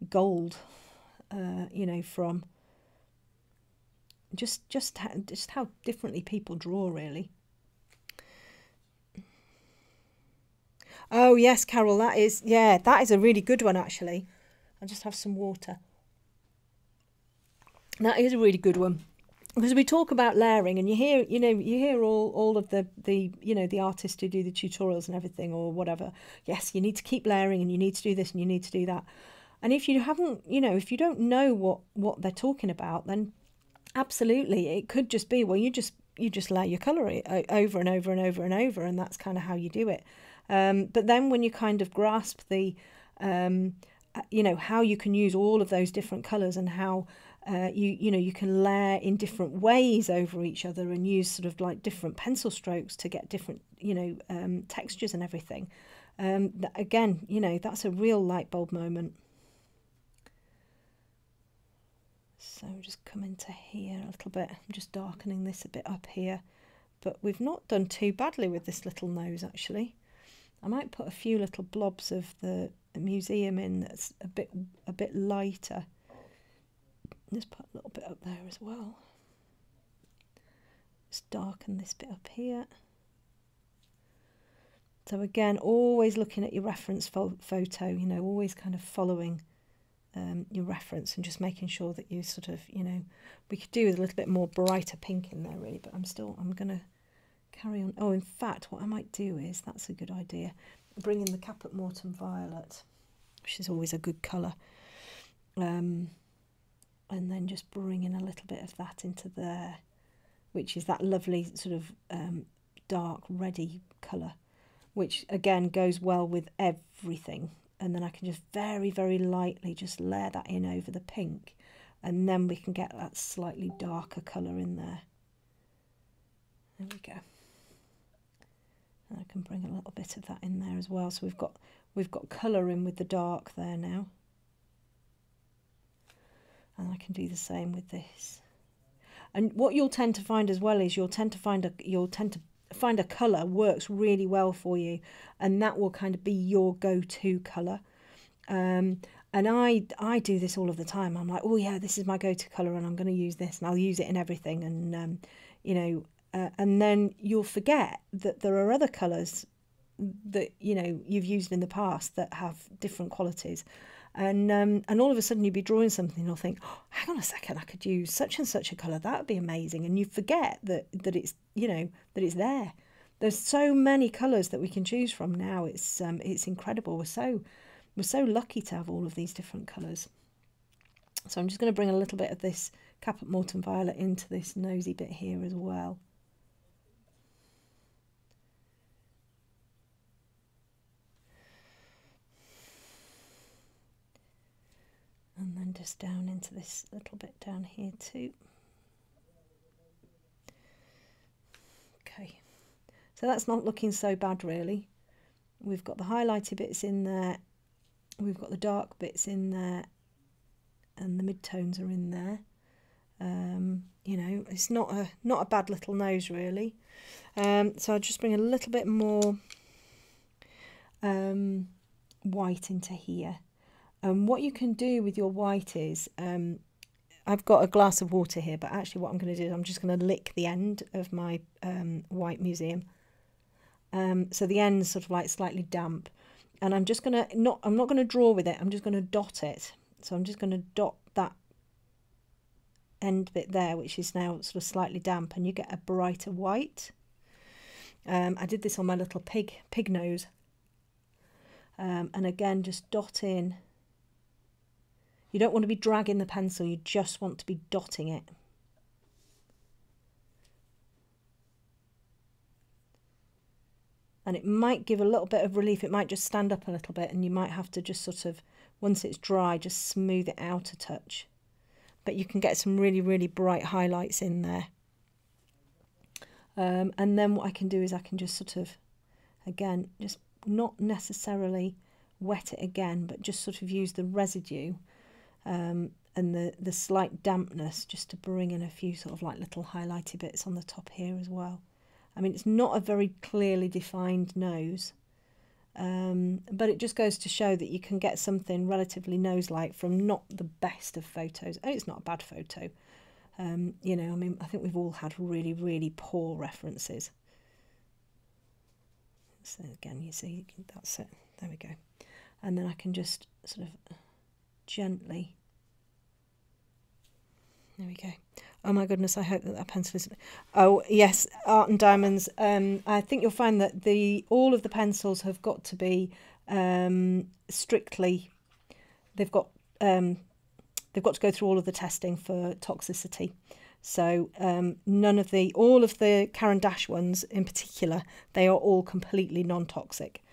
gold, you know, from just how differently people draw, really. Oh yes, Carol, that is a really good one, actually. I'll just have some water. That is a really good one, because we talk about layering, and you hear all of the you know, the artists who do the tutorials and everything or whatever. Yes, you need to keep layering, and you need to do this and you need to do that. And if you haven't, you know, if you don't know what they're talking about, then absolutely it could just be, well, you just layer your colour over and over and over and over, and that's kind of how you do it. But then when you kind of grasp the you know, how you can use all of those different colours, and how you know, you can layer in different ways over each other, and use sort of like different pencil strokes to get different, you know, textures and everything. Again, you know, that's a real light bulb moment. So just come into here a little bit. I'm just darkening this a bit up here, but we've not done too badly with this little nose, actually. I might put a few little blobs of the museum in that's a bit lighter. Just put a little bit up there as well. Just darken this bit up here. So again, always looking at your reference photo, you know, always kind of following your reference, and just making sure that you sort of, you know, we could do with a little bit more brighter pink in there, really, but I'm going to carry on. Oh, in fact, what I might do is, that's a good idea, bring in the Caput Mortuum Violet, which is always a good colour, and then just bring in a little bit of that into there, which is that lovely sort of dark reddy colour, which again goes well with everything. And then I can just very, very lightly just layer that in over the pink, and then we can get that slightly darker colour in there. There we go. And I can bring a little bit of that in there as well. So we've got colour in with the dark there now. And I can do the same with this. And what you'll tend to find as well is you'll tend to find a colour works really well for you, and that will kind of be your go-to colour. And I do this all of the time. I'm like, oh yeah, this is my go-to colour and I'm going to use this, and I'll use it in everything. And, you know, and then you'll forget that there are other colours that, you know, you've used in the past that have different qualities. And all of a sudden you'll be drawing something and you'll think, oh, hang on a second, I could use such and such a colour. That would be amazing. And you forget that it's, you know, that it's there. There's so many colours that we can choose from now. It's incredible. We're so lucky to have all of these different colours. So I'm just going to bring a little bit of this Caput Mortuum Violet into this nosy bit here as well. And then just down into this little bit down here too. Okay, so that's not looking so bad really. We've got the highlighted bits in there, we've got the dark bits in there, and the mid-tones are in there. You know, it's not a bad little nose really. So I'll just bring a little bit more white into here. And what you can do with your white is, I've got a glass of water here, but actually what I'm going to do is I'm just going to lick the end of my white museum. So the end's sort of like slightly damp. And I'm just going to, I'm not going to draw with it, I'm just going to dot it. So I'm just going to dot that end bit there, which is now sort of slightly damp, and you get a brighter white. I did this on my little pig nose. And again, just dot in. You don't want to be dragging the pencil, you just want to be dotting it. And it might give a little bit of relief, it might just stand up a little bit, and you might have to just sort of, once it's dry, just smooth it out a touch. But you can get some really, really bright highlights in there. And then what I can do is I can just sort of, again, just not necessarily wet it again, but just sort of use the residue and the slight dampness just to bring in a few sort of like little highlighty bits on the top here as well. I mean, it's not a very clearly defined nose, but it just goes to show that you can get something relatively nose-like from not the best of photos. Oh, it's not a bad photo. You know, I mean, I think we've all had really, really poor references. So again, you see, that's it. There we go. And then I can just sort of gently. There we go. Oh my goodness, I hope that pencil is... Oh yes, Art and Diamonds. I think you'll find that all of the pencils have got to be strictly... They've got to go through all of the testing for toxicity. So all of the Caran Dash ones in particular, they are all completely non-toxic.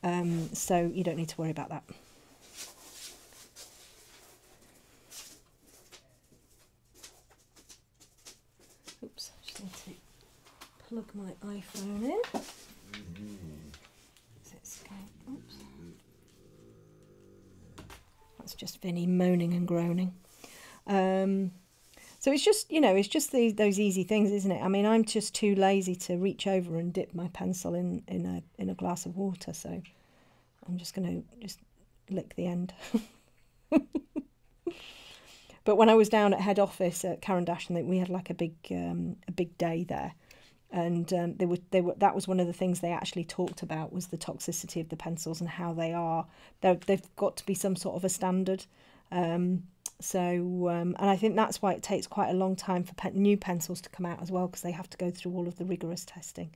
So you don't need to worry about that. Oops, I just need to plug my iPhone in. Oops. That's just Vinny moaning and groaning. So it's just, you know, it's just those easy things, isn't it? I mean, I'm just too lazy to reach over and dip my pencil in a glass of water, so I'm just going to just lick the end. But when I was down at head office at Caran Dash, and we had like a big day there, and that was one of the things they actually talked about, was the toxicity of the pencils and how they've got to be some sort of a standard. And I think that's why it takes quite a long time for new pencils to come out as well, because they have to go through all of the rigorous testing.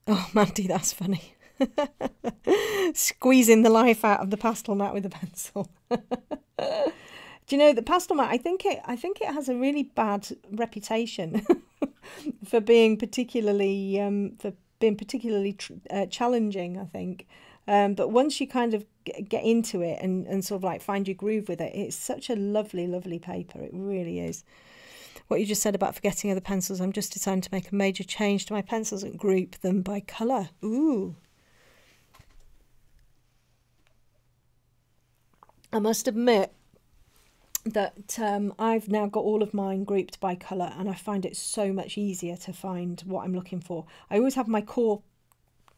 Oh, Mandy, that's funny. Squeezing the life out of the Pastelmat with a pencil. Do you know the Pastelmat? I think it has a really bad reputation for being particularly challenging, I think. But once you kind of get into it and sort of like find your groove with it, it's such a lovely, lovely paper. It really is. What you just said about forgetting other pencils, I'm just deciding to make a major change to my pencils and group them by colour. Ooh. I must admit, that I've now got all of mine grouped by colour, and I find it so much easier to find what I'm looking for. I always have my core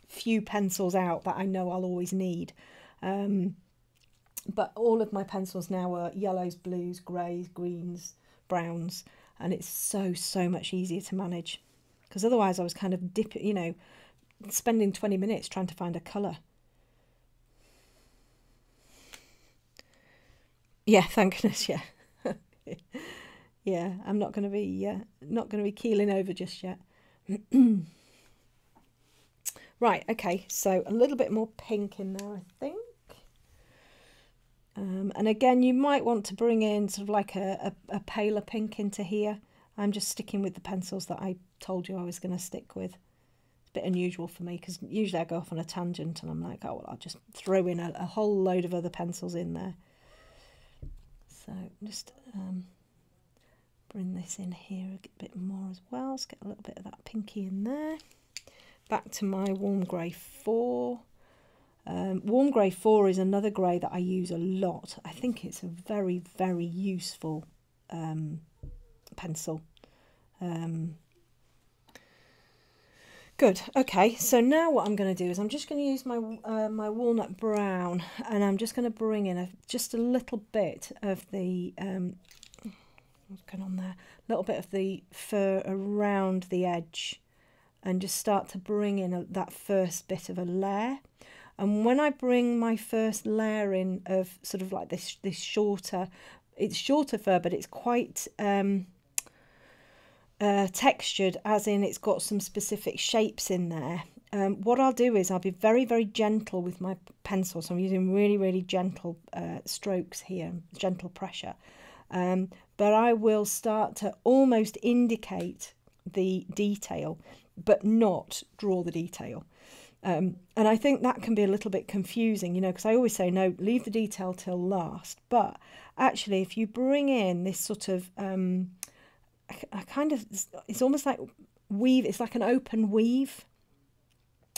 few pencils out that I know I'll always need. But all of my pencils now are yellows, blues, greys, greens, browns, and it's so much easier to manage, because otherwise I was kind of spending 20 minutes trying to find a colour. Yeah, thank goodness, yeah. Yeah, I'm not going to be keeling over just yet. Right, okay, so a little bit more pink in there, I think. And again, you might want to bring in sort of like a paler pink into here. I'm just sticking with the pencils that I told you I was going to stick with. It's a bit unusual for me, because usually I go off on a tangent and I'm like, oh, well, I'll just throw in a whole load of other pencils in there. So just bring this in here a bit more as well. Let's get a little bit of that pinky in there. Back to my warm grey 4. Warm grey 4 is another grey that I use a lot. I think it's a very, very useful pencil. Good. Okay, so now what I'm going to do is I'm just going to use my my walnut brown, and I'm just going to bring in just a little bit of the what's going on there? A little bit of the fur around the edge, and just start to bring in that first bit of a layer. And when I bring my first layer in of sort of like this shorter, it's shorter fur, but it's quite textured, as in it's got some specific shapes in there. What I'll do is I'll be very, very gentle with my pencil. So I'm using really, really gentle strokes here, gentle pressure. But I will start to almost indicate the detail, but not draw the detail. And I think that can be a little bit confusing, because I always say, no, leave the detail till last. But actually, if you bring in this sort of, it's almost like weave, it's like an open weave,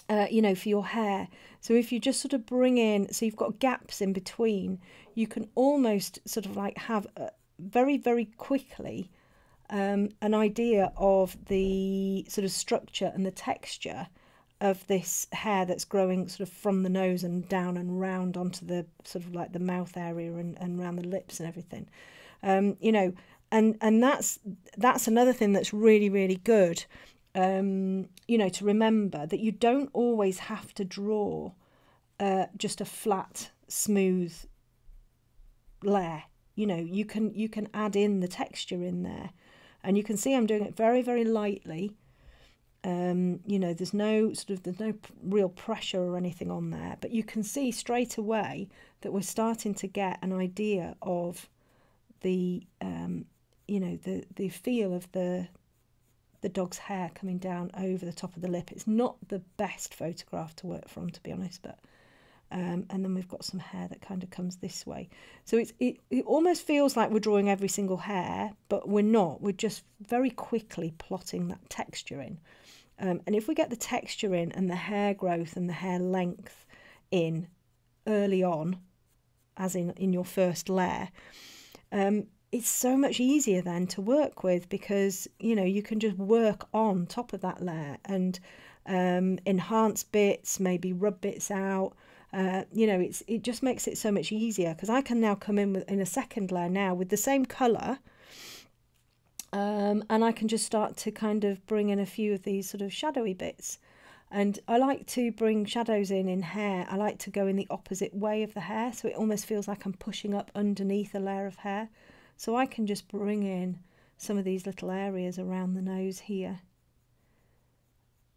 for your hair. So if you just sort of bring in, so you've got gaps in between, you can almost sort of like have very, very quickly an idea of the sort of structure and the texture of this hair that's growing sort of from the nose and down and round onto the sort of like the mouth area and around the lips and everything. And that's another thing that's really, really good, to remember, that you don't always have to draw just a flat, smooth layer. You can add in the texture in there, and you can see I'm doing it very, very lightly. There's no real pressure or anything on there, but you can see straight away that we're starting to get an idea of the the feel of the dog's hair coming down over the top of the lip. It's not the best photograph to work from, to be honest, but and then we've got some hair that kind of comes this way. So it almost feels like we're drawing every single hair, but we're not. We're just very quickly plotting that texture in. And if we get the texture in and the hair growth and the hair length in early on, as in your first layer, it's so much easier then to work with, because you can just work on top of that layer and enhance bits, maybe rub bits out. It just makes it so much easier, because I can now come in in a second layer now with the same colour, and I can just start to kind of bring in a few of these sort of shadowy bits. And I like to bring shadows in hair. I like to go in the opposite way of the hair, so it almost feels like I'm pushing up underneath a layer of hair. So I can just bring in some of these little areas around the nose here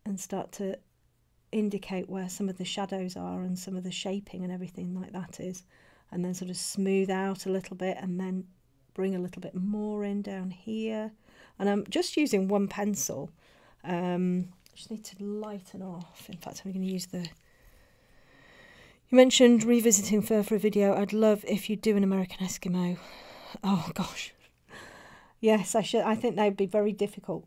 and start to indicate where some of the shadows are and some of the shaping and everything like that is, and then sort of smooth out a little bit and then bring a little bit more in down here. And I'm just using one pencil. I just need to lighten off. In fact, I'm going to use the... You mentioned revisiting fur for a video. I'd love if you do an American Eskimo. Oh gosh, yes, I should. I think they'd be very difficult.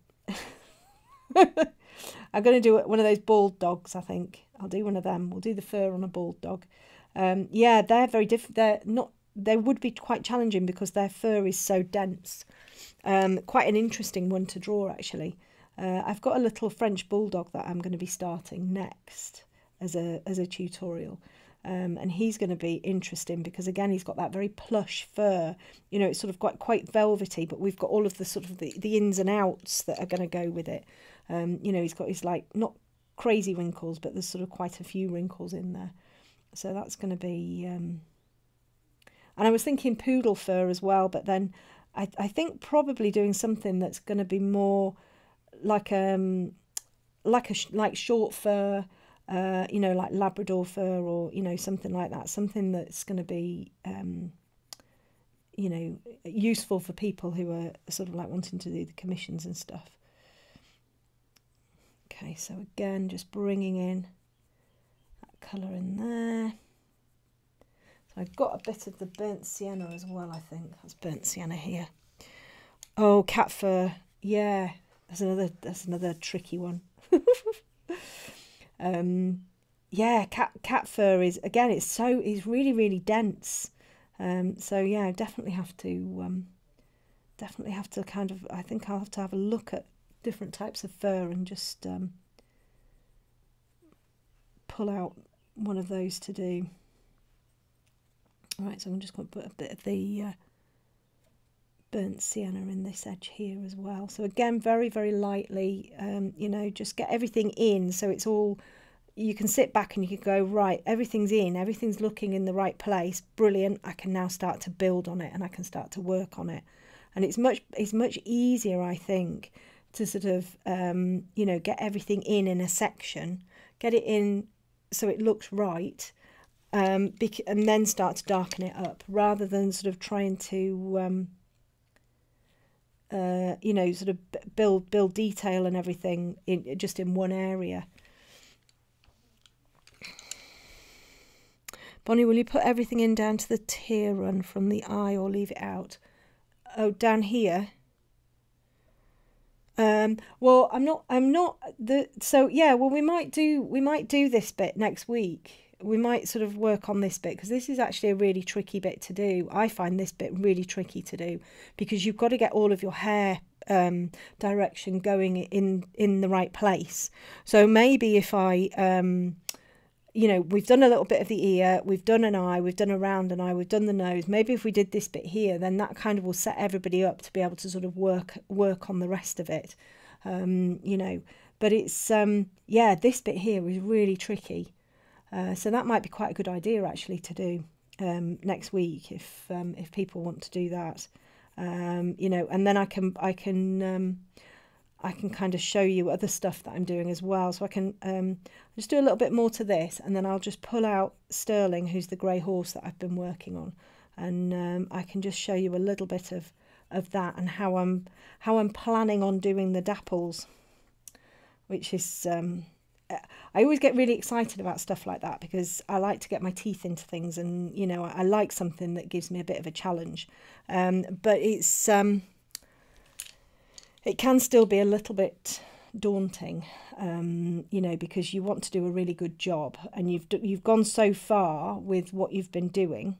I'm going to do one of those Bulldogs. I think I'll do one of them. We'll do the fur on a Bulldog. Yeah, they're very different. They're not they would be quite challenging because their fur is so dense. Quite an interesting one to draw, actually. I've got a little French Bulldog that I'm going to be starting next as a tutorial. And he's going to be interesting because, again, he's got that very plush fur. You know, it's sort of quite velvety, but we've got all of the sort of the ins and outs that are going to go with it. You know, he's got his, like, not crazy wrinkles, but there's sort of quite a few wrinkles in there. So that's going to be... and I was thinking poodle fur as well, but then I think probably doing something that's going to be more like short fur, you know, like Labrador fur, or, you know, something like that. Something that's going to be, you know, useful for people who are sort of like wanting to do the commissions and stuff. Okay, so again, just bringing in that colour in there. So I've got a bit of the burnt sienna as well, I think. That's burnt sienna here. Oh, cat fur. Yeah, that's another tricky one. Yeah, cat fur is, again, it's really, really dense. So yeah, definitely have to kind of, I think I'll have to have a look at different types of fur and just pull out one of those to do. All right, so I'm just going to put a bit of the burnt sienna in this edge here as well. So again, very, very lightly, you know, just get everything in so it's all, you can sit back and you can go, right, everything's in, everything's looking in the right place, brilliant, I can now start to build on it and I can start to work on it. And it's much easier, I think, to sort of, you know, get everything in a section, get it in so it looks right, and then start to darken it up, rather than sort of trying to, you know, sort of build detail and everything just in one area. Bonnie, will you put everything in down to the tear run from the eye or leave it out? Oh, down here. Well, so yeah, well, we might do this bit next week. We might sort of work on this bit because this is actually a really tricky bit to do. I find this bit really tricky to do because you've got to get all of your hair direction going in the right place. So maybe if I you know, we've done a little bit of the ear, we've done an eye, we've done around an eye, we've done the nose. Maybe if we did this bit here, then that kind of will set everybody up to be able to sort of work on the rest of it. You know, but it's yeah, this bit here is really tricky. So that might be quite a good idea actually to do next week if people want to do that. You know, and then I can kind of show you other stuff that I'm doing as well. So I can just do a little bit more to this, and then I'll just pull out Sterling, who's the grey horse that I've been working on, and I can just show you a little bit of that and how I'm planning on doing the dapples, which is I always get really excited about stuff like that because I like to get my teeth into things, and you know, I like something that gives me a bit of a challenge, but it's it can still be a little bit daunting, you know, because you want to do a really good job, and you've gone so far with what you've been doing.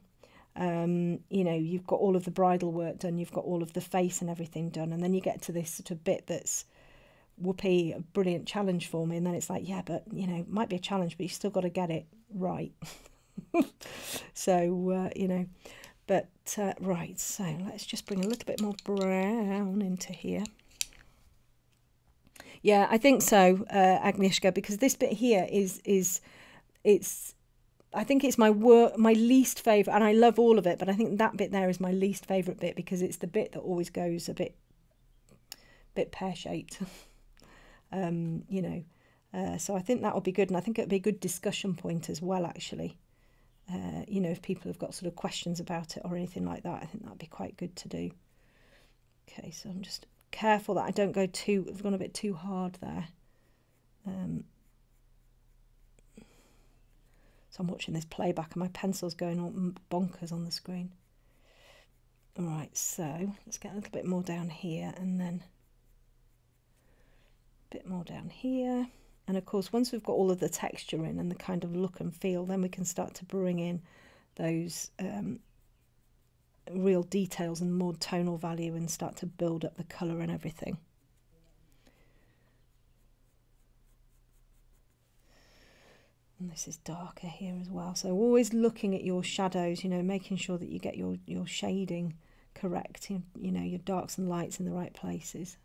You know, you've got all of the bridal work done, you've got all of the face and everything done, and then you get to this sort of bit that's whoopee, a brilliant challenge for me, and then it's like, yeah, but you know, it might be a challenge, but you still got to get it right. So you know, but right, so let's just bring a little bit more brown into here. Yeah, I think so, Agnieszka, because this bit here it's I think it's my least favourite, and I love all of it, but I think that bit there is my least favourite bit because it's the bit that always goes a bit pear-shaped. You know, so I think that will be good, and I think it'll be a good discussion point as well, actually. You know, if people have got sort of questions about it or anything like that, I think that'd be quite good to do. Okay, so I'm just careful that I don't go I've gone a bit too hard there. So I'm watching this playback and my pencil's going all bonkers on the screen. All right, so let's get a little bit more down here, and then a bit more down here. And of course, once we've got all of the texture in and the kind of look and feel, then we can start to bring in those real details and more tonal value and start to build up the colour and everything. And this is darker here as well. So always looking at your shadows, you know, making sure that you get your shading correct, you know, your darks and lights in the right places.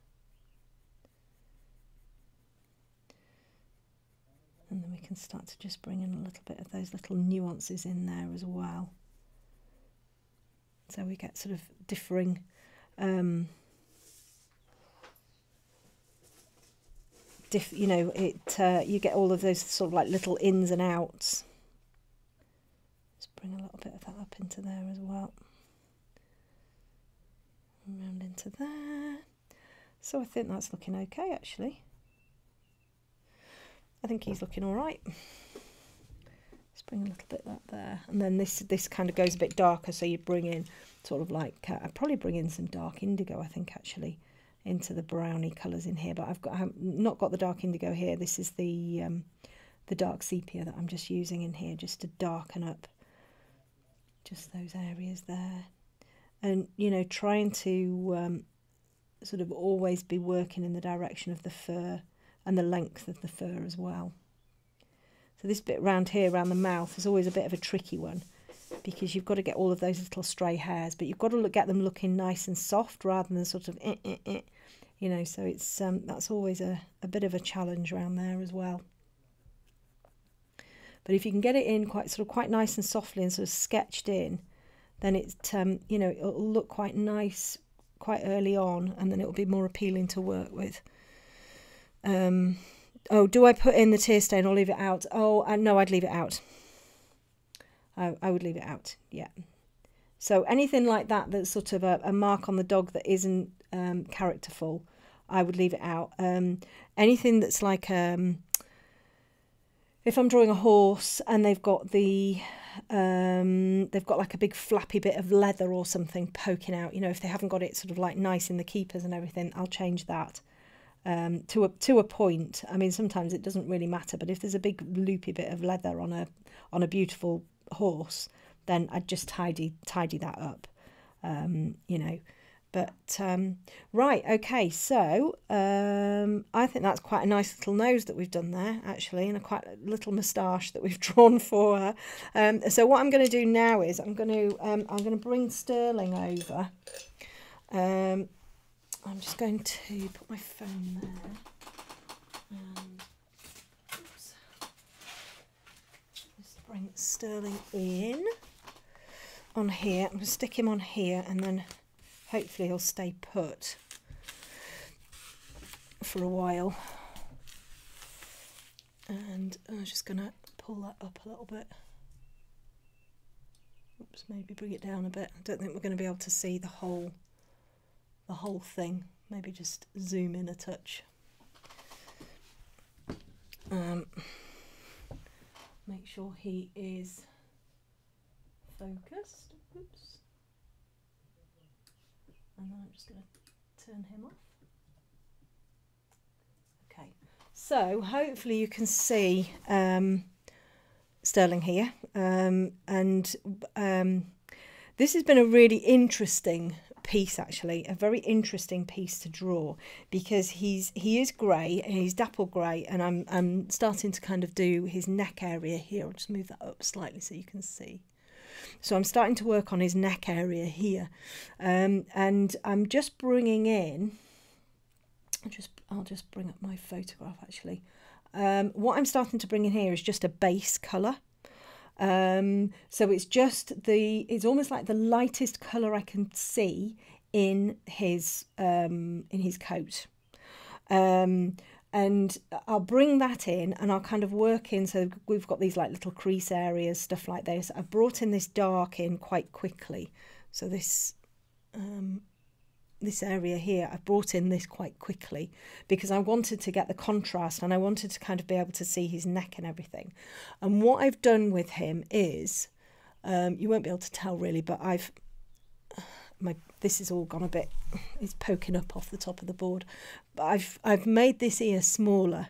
And then we can start to just bring in a little bit of those little nuances in there as well. So we get sort of differing you know, you get all of those sort of like little ins and outs. Just bring a little bit of that up into there as well. Around into there. So I think that's looking okay, actually. I think he's looking all right. Let's bring a little bit of that there. And then this kind of goes a bit darker, so you bring in sort of like, I'd probably bring in some dark indigo, I think, actually, into the browny colours in here. But I have not got the dark indigo here. This is the dark sepia that I'm just using in here, just to darken up just those areas there. And, you know, trying to sort of always be working in the direction of the fur and the length of the fur as well. So this bit round here, around the mouth, is always a bit of a tricky one, because you've got to get all of those little stray hairs, but you've got to get them looking nice and soft rather than sort of you know, so it's that's always a bit of a challenge around there as well. But if you can get it in quite nice and softly and sort of sketched in, then it's you know, it'll look quite nice quite early on, and then it'll be more appealing to work with. Oh, do I put in the tear stain or leave it out? Oh, no, I'd leave it out. I would leave it out, yeah. So anything like that that's sort of a mark on the dog that isn't characterful, I would leave it out. Anything that's like, if I'm drawing a horse and they've got like a big flappy bit of leather or something poking out, you know, if they haven't got it sort of like nice in the keepers and everything, I'll change that. To a point. I mean, sometimes it doesn't really matter, but if there's a big loopy bit of leather on a beautiful horse, then I'd just tidy that up, you know. But right, okay, so I think that's quite a nice little nose that we've done there, actually, and a quite little moustache that we've drawn for her. So what I'm going to do now is I'm going to bring Sterling over. I'm just going to put my phone there. Oops. Just bring Sterling in on here. I'm going to stick him on here, and then hopefully he'll stay put for a while. And I'm just going to pull that up a little bit. Oops, maybe bring it down a bit. I don't think we're going to be able to see the whole thing. Maybe just zoom in a touch. Make sure he is focused. Oops. And then I'm just going to turn him off. Okay, so hopefully you can see Sterling here, and this has been a really interesting piece, actually, a very interesting piece to draw, because he is grey and he's dapple grey, and I'm starting to kind of do his neck area here. I'll just move that up slightly so you can see. So I'm starting to work on his neck area here, and I'm just bringing in, I'll just bring up my photograph, actually. What I'm starting to bring in here is just a base colour. So it's almost like the lightest colour I can see in his coat. And I'll bring that in, and I'll kind of work in. So we've got these like little crease areas, stuff like this. I've brought in this dark in quite quickly. So this area here, I brought in this quite quickly because I wanted to get the contrast, and I wanted to kind of be able to see his neck and everything. And what I've done with him is, you won't be able to tell really, but this has all gone a bit, it's poking up off the top of the board. But I've made this ear smaller,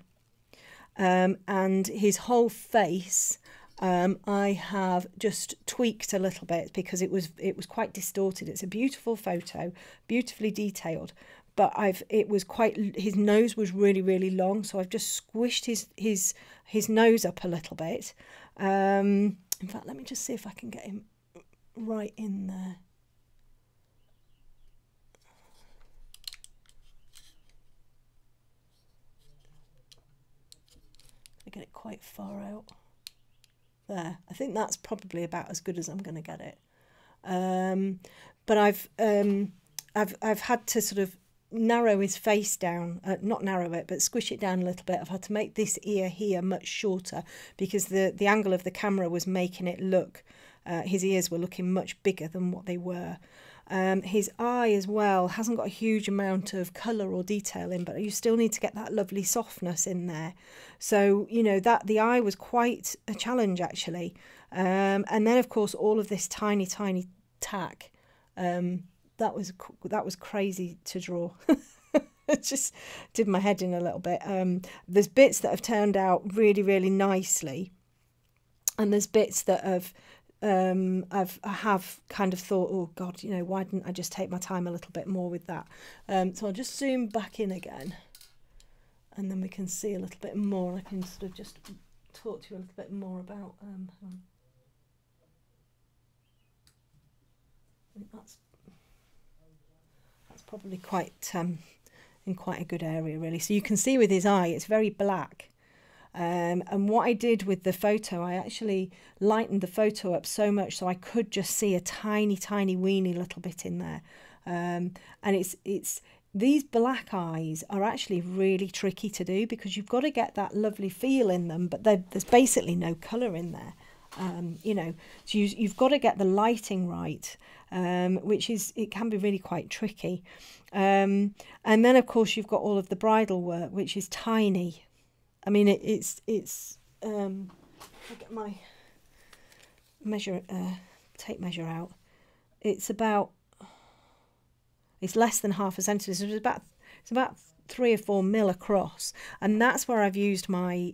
and his whole face, I have just tweaked a little bit because it was quite distorted. It's a beautiful photo, beautifully detailed, but his nose was really, really long, so I've just squished his nose up a little bit. In fact, let me just see if I can get him right in there. I get it quite far out. There, I think that's probably about as good as I'm going to get it. But I've had to sort of narrow his face down, not narrow it, but squish it down a little bit. I've had to make this ear here much shorter because the angle of the camera was making it look, his ears were looking much bigger than what they were. His eye as well hasn't got a huge amount of colour or detail in, but you still need to get that lovely softness in there. So, you know, that the eye was quite a challenge actually. And then of course all of this tiny tack, that was crazy to draw. It just did my head in a little bit. There's bits that have turned out really, really nicely, and there's bits that I have kind of thought, oh God, you know, why didn't I just take my time a little bit more with that? So I'll just zoom back in again, and then we can see a little bit more. I can sort of just talk to you a little bit more about. I think that's probably quite in quite a good area really. So you can see with his eye, it's very black. And what I did with the photo, I actually lightened the photo up so much so I could just see a tiny weeny little bit in there. And it's these black eyes are actually really tricky to do because you've got to get that lovely feel in them, but there's basically no colour in there. You know, so you've got to get the lighting right, which it can be really quite tricky. And then of course you've got all of the bridal work, which is tiny. I mean, it's I'll get my tape measure out. It's less than half a centimetre. It's about 3 or 4 mil across, and that's where I've used my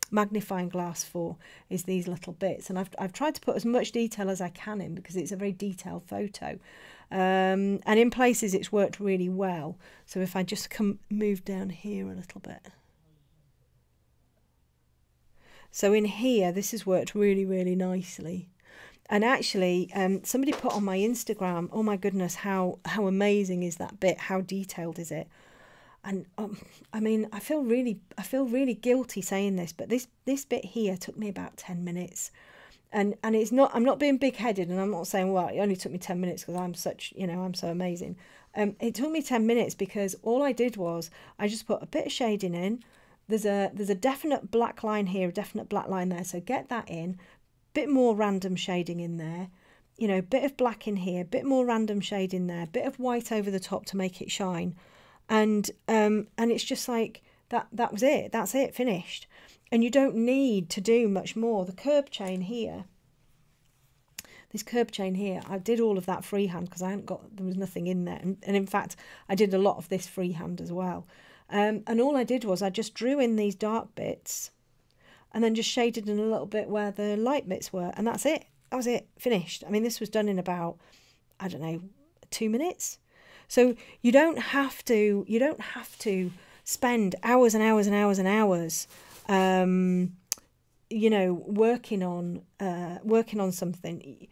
magnifying glass for, is these little bits. And I've tried to put as much detail as I can in because it's a very detailed photo, and in places it's worked really well. So if I just move down here a little bit. So in here, this has worked really, really nicely. And actually, somebody put on my Instagram, oh my goodness, how amazing is that bit? How detailed is it? And I mean, I feel really guilty saying this, but this bit here took me about 10 minutes. And it's not, I'm not being big-headed, and I'm not saying, well, it only took me 10 minutes because I'm such, you know, I'm so amazing. It took me 10 minutes because all I did was I just put a bit of shading in. There's a definite black line here, a definite black line there, so get that in. Bit more random shading in there, you know, bit of black in here, bit more random shade in there, bit of white over the top to make it shine, and it's just like that was it. That's it, finished. And you don't need to do much more. The curb chain here, this curb chain here, I did all of that freehand because there was nothing in there, and in fact I did a lot of this freehand as well. And all I did was I just drew in these dark bits and then just shaded in a little bit where the light bits were, and that's it. That was it, finished. I mean, this was done in about, I don't know, 2 minutes. So you don't have to spend hours and hours and hours and hours, you know, working on something,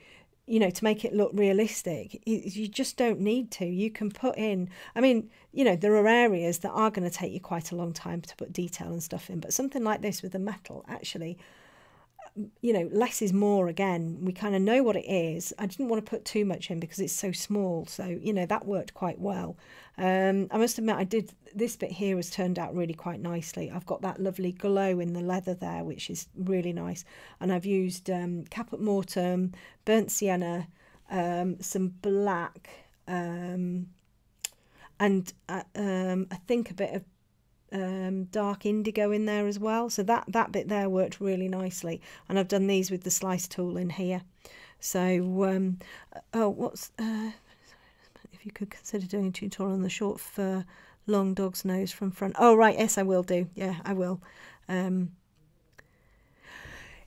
you know, to make it look realistic. You just don't need to. You can put in, I mean, you know, there are areas that are going to take you quite a long time to put detail and stuff in, but something like this with the metal, actually, you know, less is more again. We kind of know what it is. I didn't want to put too much in because it's so small, so, you know, that worked quite well. I must admit, this bit here has turned out really quite nicely. I've got that lovely glow in the leather there, which is really nice, and I've used Caput Mortuum, burnt sienna, some black, and I think a bit of dark indigo in there as well, so that bit there worked really nicely. And I've done these with the slice tool in here. So if you could consider doing a tutorial on the short fur long dog's nose from front. Oh right, yes, I will do. Yeah, I will.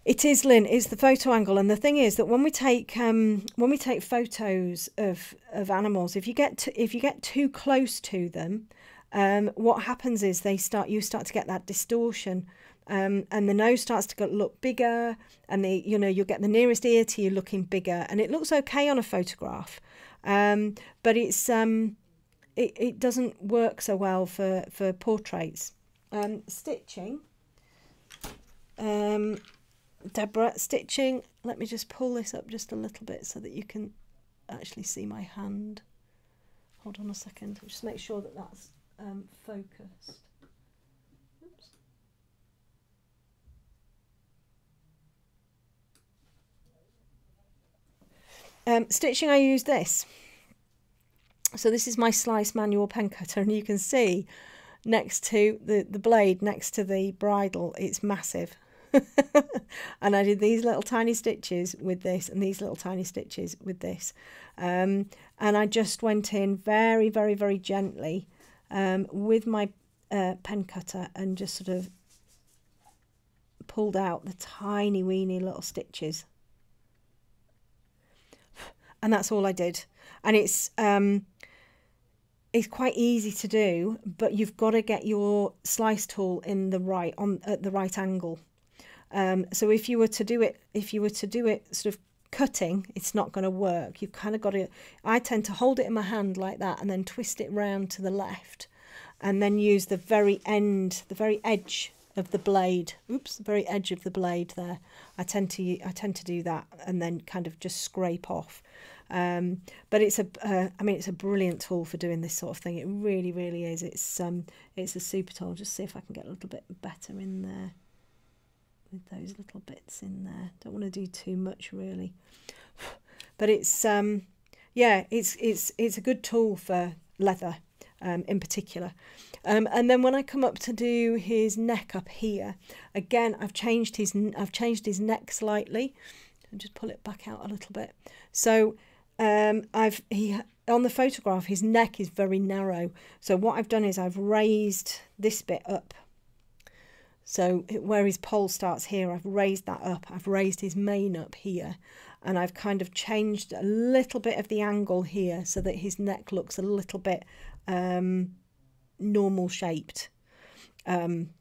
It is, Lynn. It's the photo angle, and the thing is that when we take photos of animals, if you get too close to them, what happens is you start to get that distortion, and the nose starts to look bigger, and you'll get the nearest ear to you looking bigger, and it looks okay on a photograph, but it doesn't work so well for portraits. Stitching. Deborah, stitching, let me just pull this up just a little bit so that you can actually see my hand. Hold on a second, just make sure that that's focused. Oops. Stitching, I use this. So this is my slice manual pen cutter, and you can see next to the blade, next to the bridle, it's massive. And I did these little tiny stitches with this and these little tiny stitches with this, and I just went in very, very, very gently with my pen cutter and just sort of pulled out the tiny weeny little stitches, and that's all I did. And it's quite easy to do, but you've got to get your slice tool in at the right angle. So if you were to do it sort of cutting, it's not going to work. You've kind of got to, I tend to hold it in my hand like that and then twist it round to the left, and then use the very edge of the blade. Oops, the very edge of the blade there. I tend to do that and then kind of just scrape off. But it's a brilliant tool for doing this sort of thing. It really, really is. It's a super tool. Just see if I can get a little bit better in there with those little bits in there. Don't want to do too much really, but it's yeah, it's a good tool for leather in particular. And then when I come up to do his neck up here, again I've changed his neck slightly. I'll just pull it back out a little bit. So on the photograph his neck is very narrow, so what I've done is I've raised this bit up. So where his poll starts here, I've raised that up. I've raised his mane up here, and I've kind of changed a little bit of the angle here so that his neck looks a little bit normal shaped. And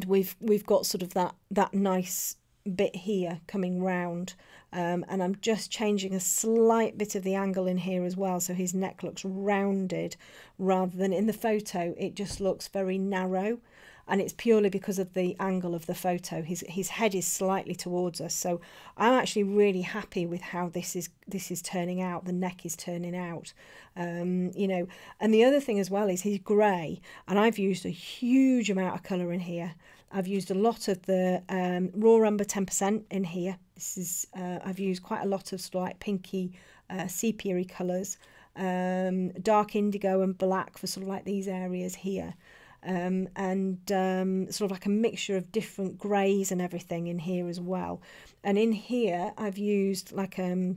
we've got sort of that nice bit here coming round, and I'm just changing a slight bit of the angle in here as well, so his neck looks rounded rather than in the photo it just looks very narrow. And it's purely because of the angle of the photo. His head is slightly towards us, so I'm actually really happy with how this is turning out. The neck is turning out, you know. And the other thing as well is he's grey, and I've used a huge amount of colour in here. I've used a lot of the raw umber 10% in here. This is I've used quite a lot of sort of like pinky sepia-y colours, dark indigo and black for sort of like these areas here. And sort of like a mixture of different greys and everything in here as well. And in here I've used like a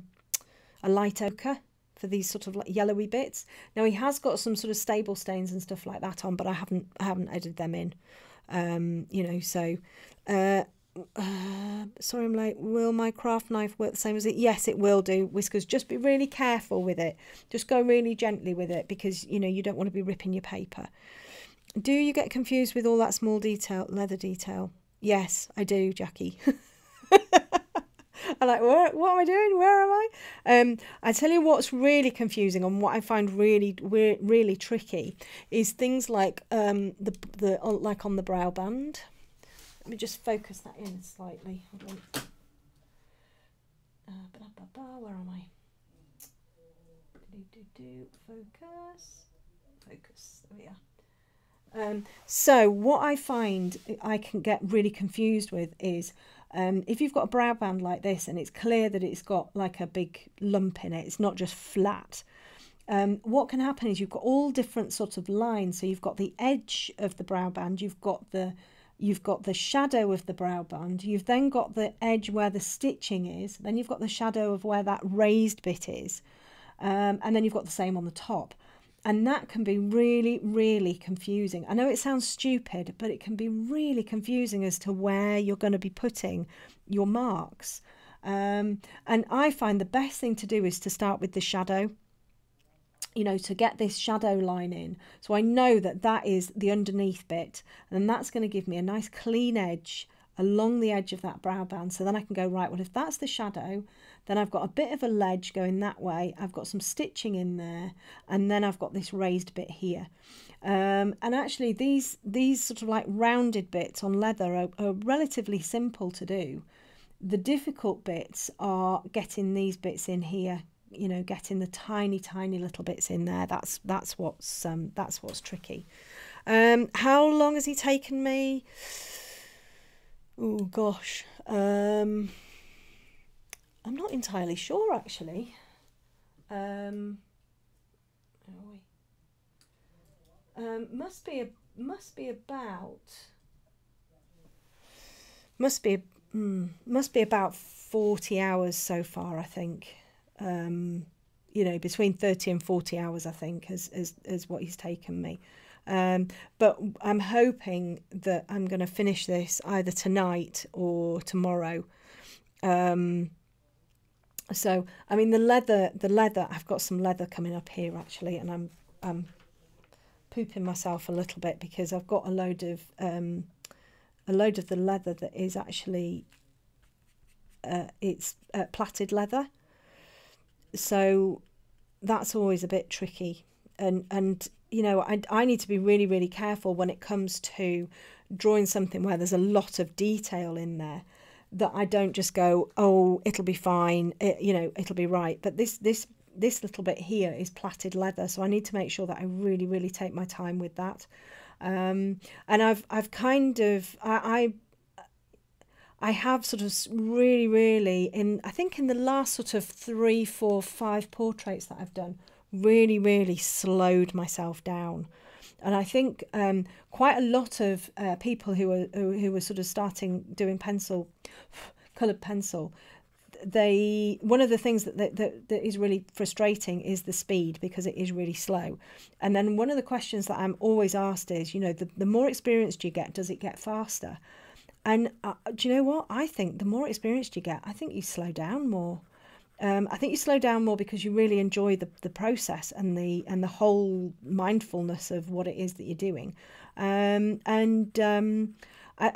light ochre for these sort of like yellowy bits. Now he has got some sort of stable stains and stuff like that on, but I haven't added them in. You know, so sorry I'm late. Will my craft knife work the same as it? Yes, it will do, Whiskers. Just be really careful with it. Just go really gently with it, because you know you don't want to be ripping your paper. Do you get confused with all that small detail, leather detail? Yes, I do, Jackie. I'm like, what am I doing? Where am I? I tell you what's really confusing and what I find really tricky is things like like on the brow band. Let me just focus that in slightly. Hold on. Where am I? Focus. There we are. So what I find I can get really confused with is if you've got a brow band like this and it's clear that it's got like a big lump in it, it's not just flat. What can happen is you've got all different sorts of lines. So you've got the edge of the brow band, you've got the shadow of the brow band, you've then got the edge where the stitching is, then you've got the shadow of where that raised bit is, and then you've got the same on the top. And that can be really, really confusing. I know it sounds stupid, but it can be really confusing as to where you're going to be putting your marks. And I find the best thing to do is to start with the shadow, you know, to get this shadow line in. So I know that that is the underneath bit, and that's going to give me a nice clean edge along the edge of that brow band. So then I can go, right, well, if that's the shadow, then I've got a bit of a ledge going that way. I've got some stitching in there, and then I've got this raised bit here. And actually these sort of like rounded bits on leather are relatively simple to do. The difficult bits are getting these bits in here, you know, getting the tiny little bits in there. That's what's tricky. How long has he taken me? Oh gosh, I'm not entirely sure actually. Must be about 40 hours so far, I think. You know, between 30 and 40 hours, I think, is what he's taken me. But I'm hoping that I'm going to finish this either tonight or tomorrow. So, I mean, the leather, I've got some leather coming up here actually, and I'm pooping myself a little bit because I've got a load of the leather that is actually it's plaited leather. So that's always a bit tricky, and you know, I need to be really, really careful when it comes to drawing something where there's a lot of detail in there, that I don't just go, oh, it'll be fine, you know, it'll be right. But this little bit here is plaited leather, so I need to make sure that I really, really take my time with that. And I've kind of I have sort of really I think in the last sort of 3, 4, 5 portraits that I've done, really slowed myself down. And I think quite a lot of people who were sort of starting doing coloured pencil, one of the things that is really frustrating is the speed, because it is really slow. And then one of the questions that I'm always asked is, you know, the more experienced you get, does it get faster? And do you know what? I think the more experienced you get, I think you slow down more. I think you slow down more because you really enjoy the process and the whole mindfulness of what it is that you're doing. I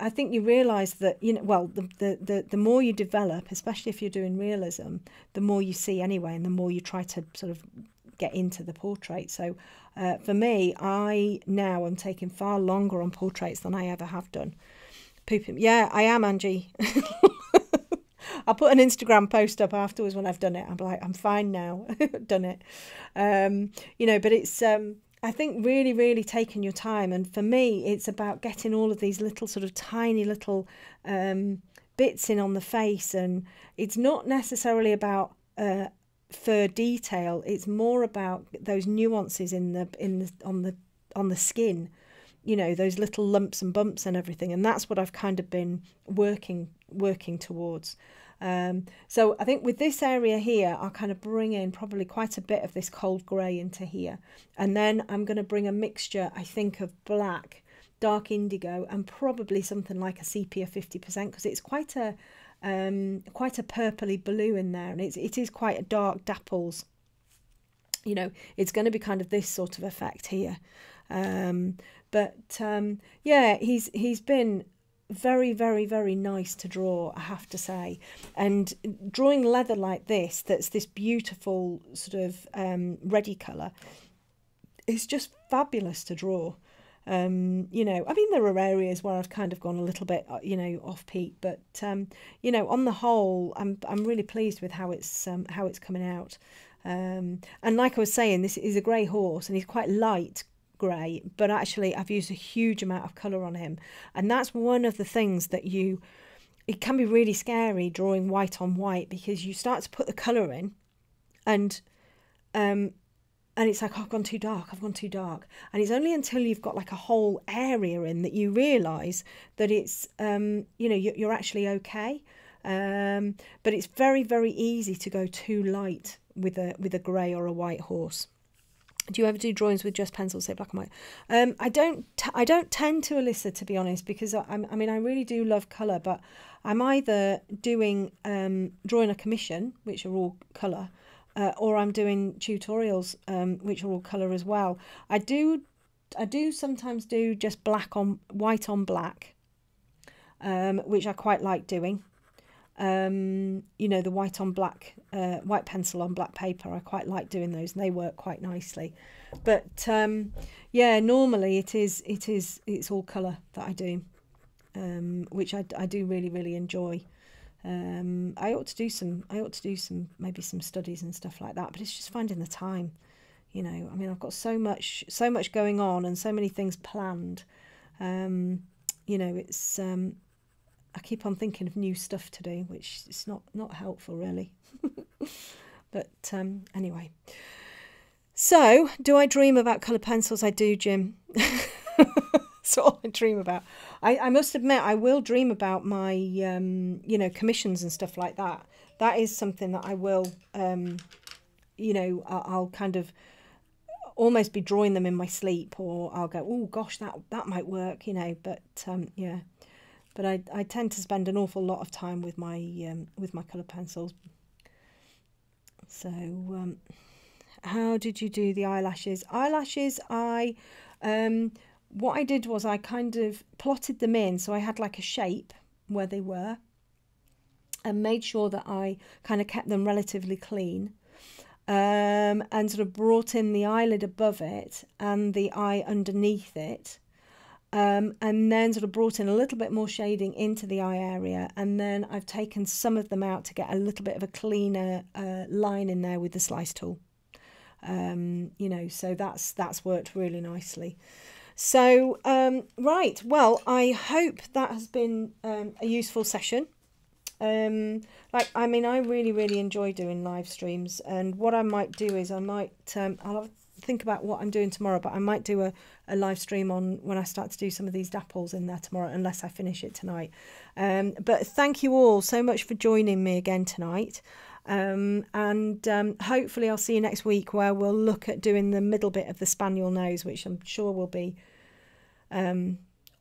think you realise that, you know, well, the more you develop, especially if you're doing realism, the more you see anyway, and the more you try to sort of get into the portrait. So for me, I now am taking far longer on portraits than I ever have done. Pooping. Yeah, I am, Angie. I'll put an Instagram post up afterwards when I've done it. I'm like, I'm fine now, done it. You know, but it's, I think really taking your time. And for me, it's about getting all of these little sort of tiny little bits in on the face. And it's not necessarily about fur detail. It's more about those nuances on the skin. You know, those little lumps and bumps and everything. And that's what I've kind of been working towards. So I think with this area here, I'll kind of bring in probably quite a bit of this cold grey into here. And then I'm going to bring a mixture, I think, of black, dark indigo, and probably something like a sepia 50%, because it's quite a purpley blue in there. And it is quite a dark dapples. You know, it's going to be kind of this sort of effect here. Yeah, he's been very nice to draw, I have to say. And drawing leather like this, that's this beautiful sort of reddy colour, is just fabulous to draw. You know, I mean, there are areas where I've kind of gone a little bit, you know, off peak, but you know, on the whole, I'm really pleased with how it's coming out. And like I was saying, this is a grey horse, and he's quite light grey, but actually I've used a huge amount of colour on him, and that's one of the things that it can be really scary drawing white on white, because you start to put the colour in, and it's like, oh, I've gone too dark, and it's only until you've got like a whole area in that you realise that it's you know, you're actually okay. But it's very easy to go too light with a grey or a white horse. Do you ever do drawings with just pencils, say black and white? I don't tend to, Alyssa, to be honest, because I mean, I really do love colour, but I'm either doing drawing a commission, which are all colour, or I'm doing tutorials, which are all colour as well. I do sometimes do just white on black, which I quite like doing. You know, the white on black, white pencil on black paper, I quite like doing those, and they work quite nicely. But yeah, normally it's all colour that I do, which I do really enjoy. I ought to do some maybe some studies and stuff like that, but it's just finding the time, you know. I mean, I've got so much going on and so many things planned. You know, it's I keep on thinking of new stuff to do, which is not helpful really. But anyway, so do I dream about coloured pencils? I do, Jim. That's all I dream about. I must admit, I will dream about my you know, commissions and stuff like that. That is something that I will you know, I'll kind of almost be drawing them in my sleep, or I'll go, oh gosh, that might work, you know. But yeah. But I tend to spend an awful lot of time with my colour pencils. So how did you do the eyelashes? Eyelashes, what I did was I kind of plotted them in, so I had like a shape where they were, and made sure that I kind of kept them relatively clean, and sort of brought in the eyelid above it and the eye underneath it. And then sort of brought in a little bit more shading into the eye area, and then I've taken some of them out to get a little bit of a cleaner line in there with the slice tool. You know, so that's worked really nicely. So right, well, I hope that has been a useful session. Like, I mean, I really enjoy doing live streams, and what I might do is I might I'll have think about what I'm doing tomorrow, but I might do a live stream on when I start to do some of these dapples in there tomorrow, unless I finish it tonight. But thank you all so much for joining me again tonight, and hopefully I'll see you next week, where we'll look at doing the middle bit of the spaniel nose, which I'm sure will be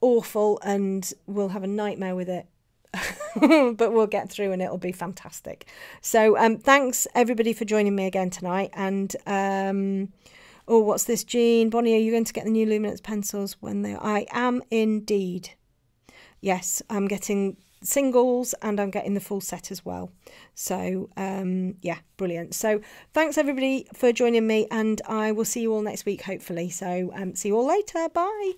awful, and we'll have a nightmare with it. But we'll get through and it'll be fantastic. So thanks everybody for joining me again tonight. And oh, what's this, Jean? Bonnie, are you going to get the new luminance pencils when they... I am indeed. Yes, I'm getting singles and I'm getting the full set as well. So yeah, brilliant. So thanks everybody for joining me, and I will see you all next week hopefully. So see you all later. Bye.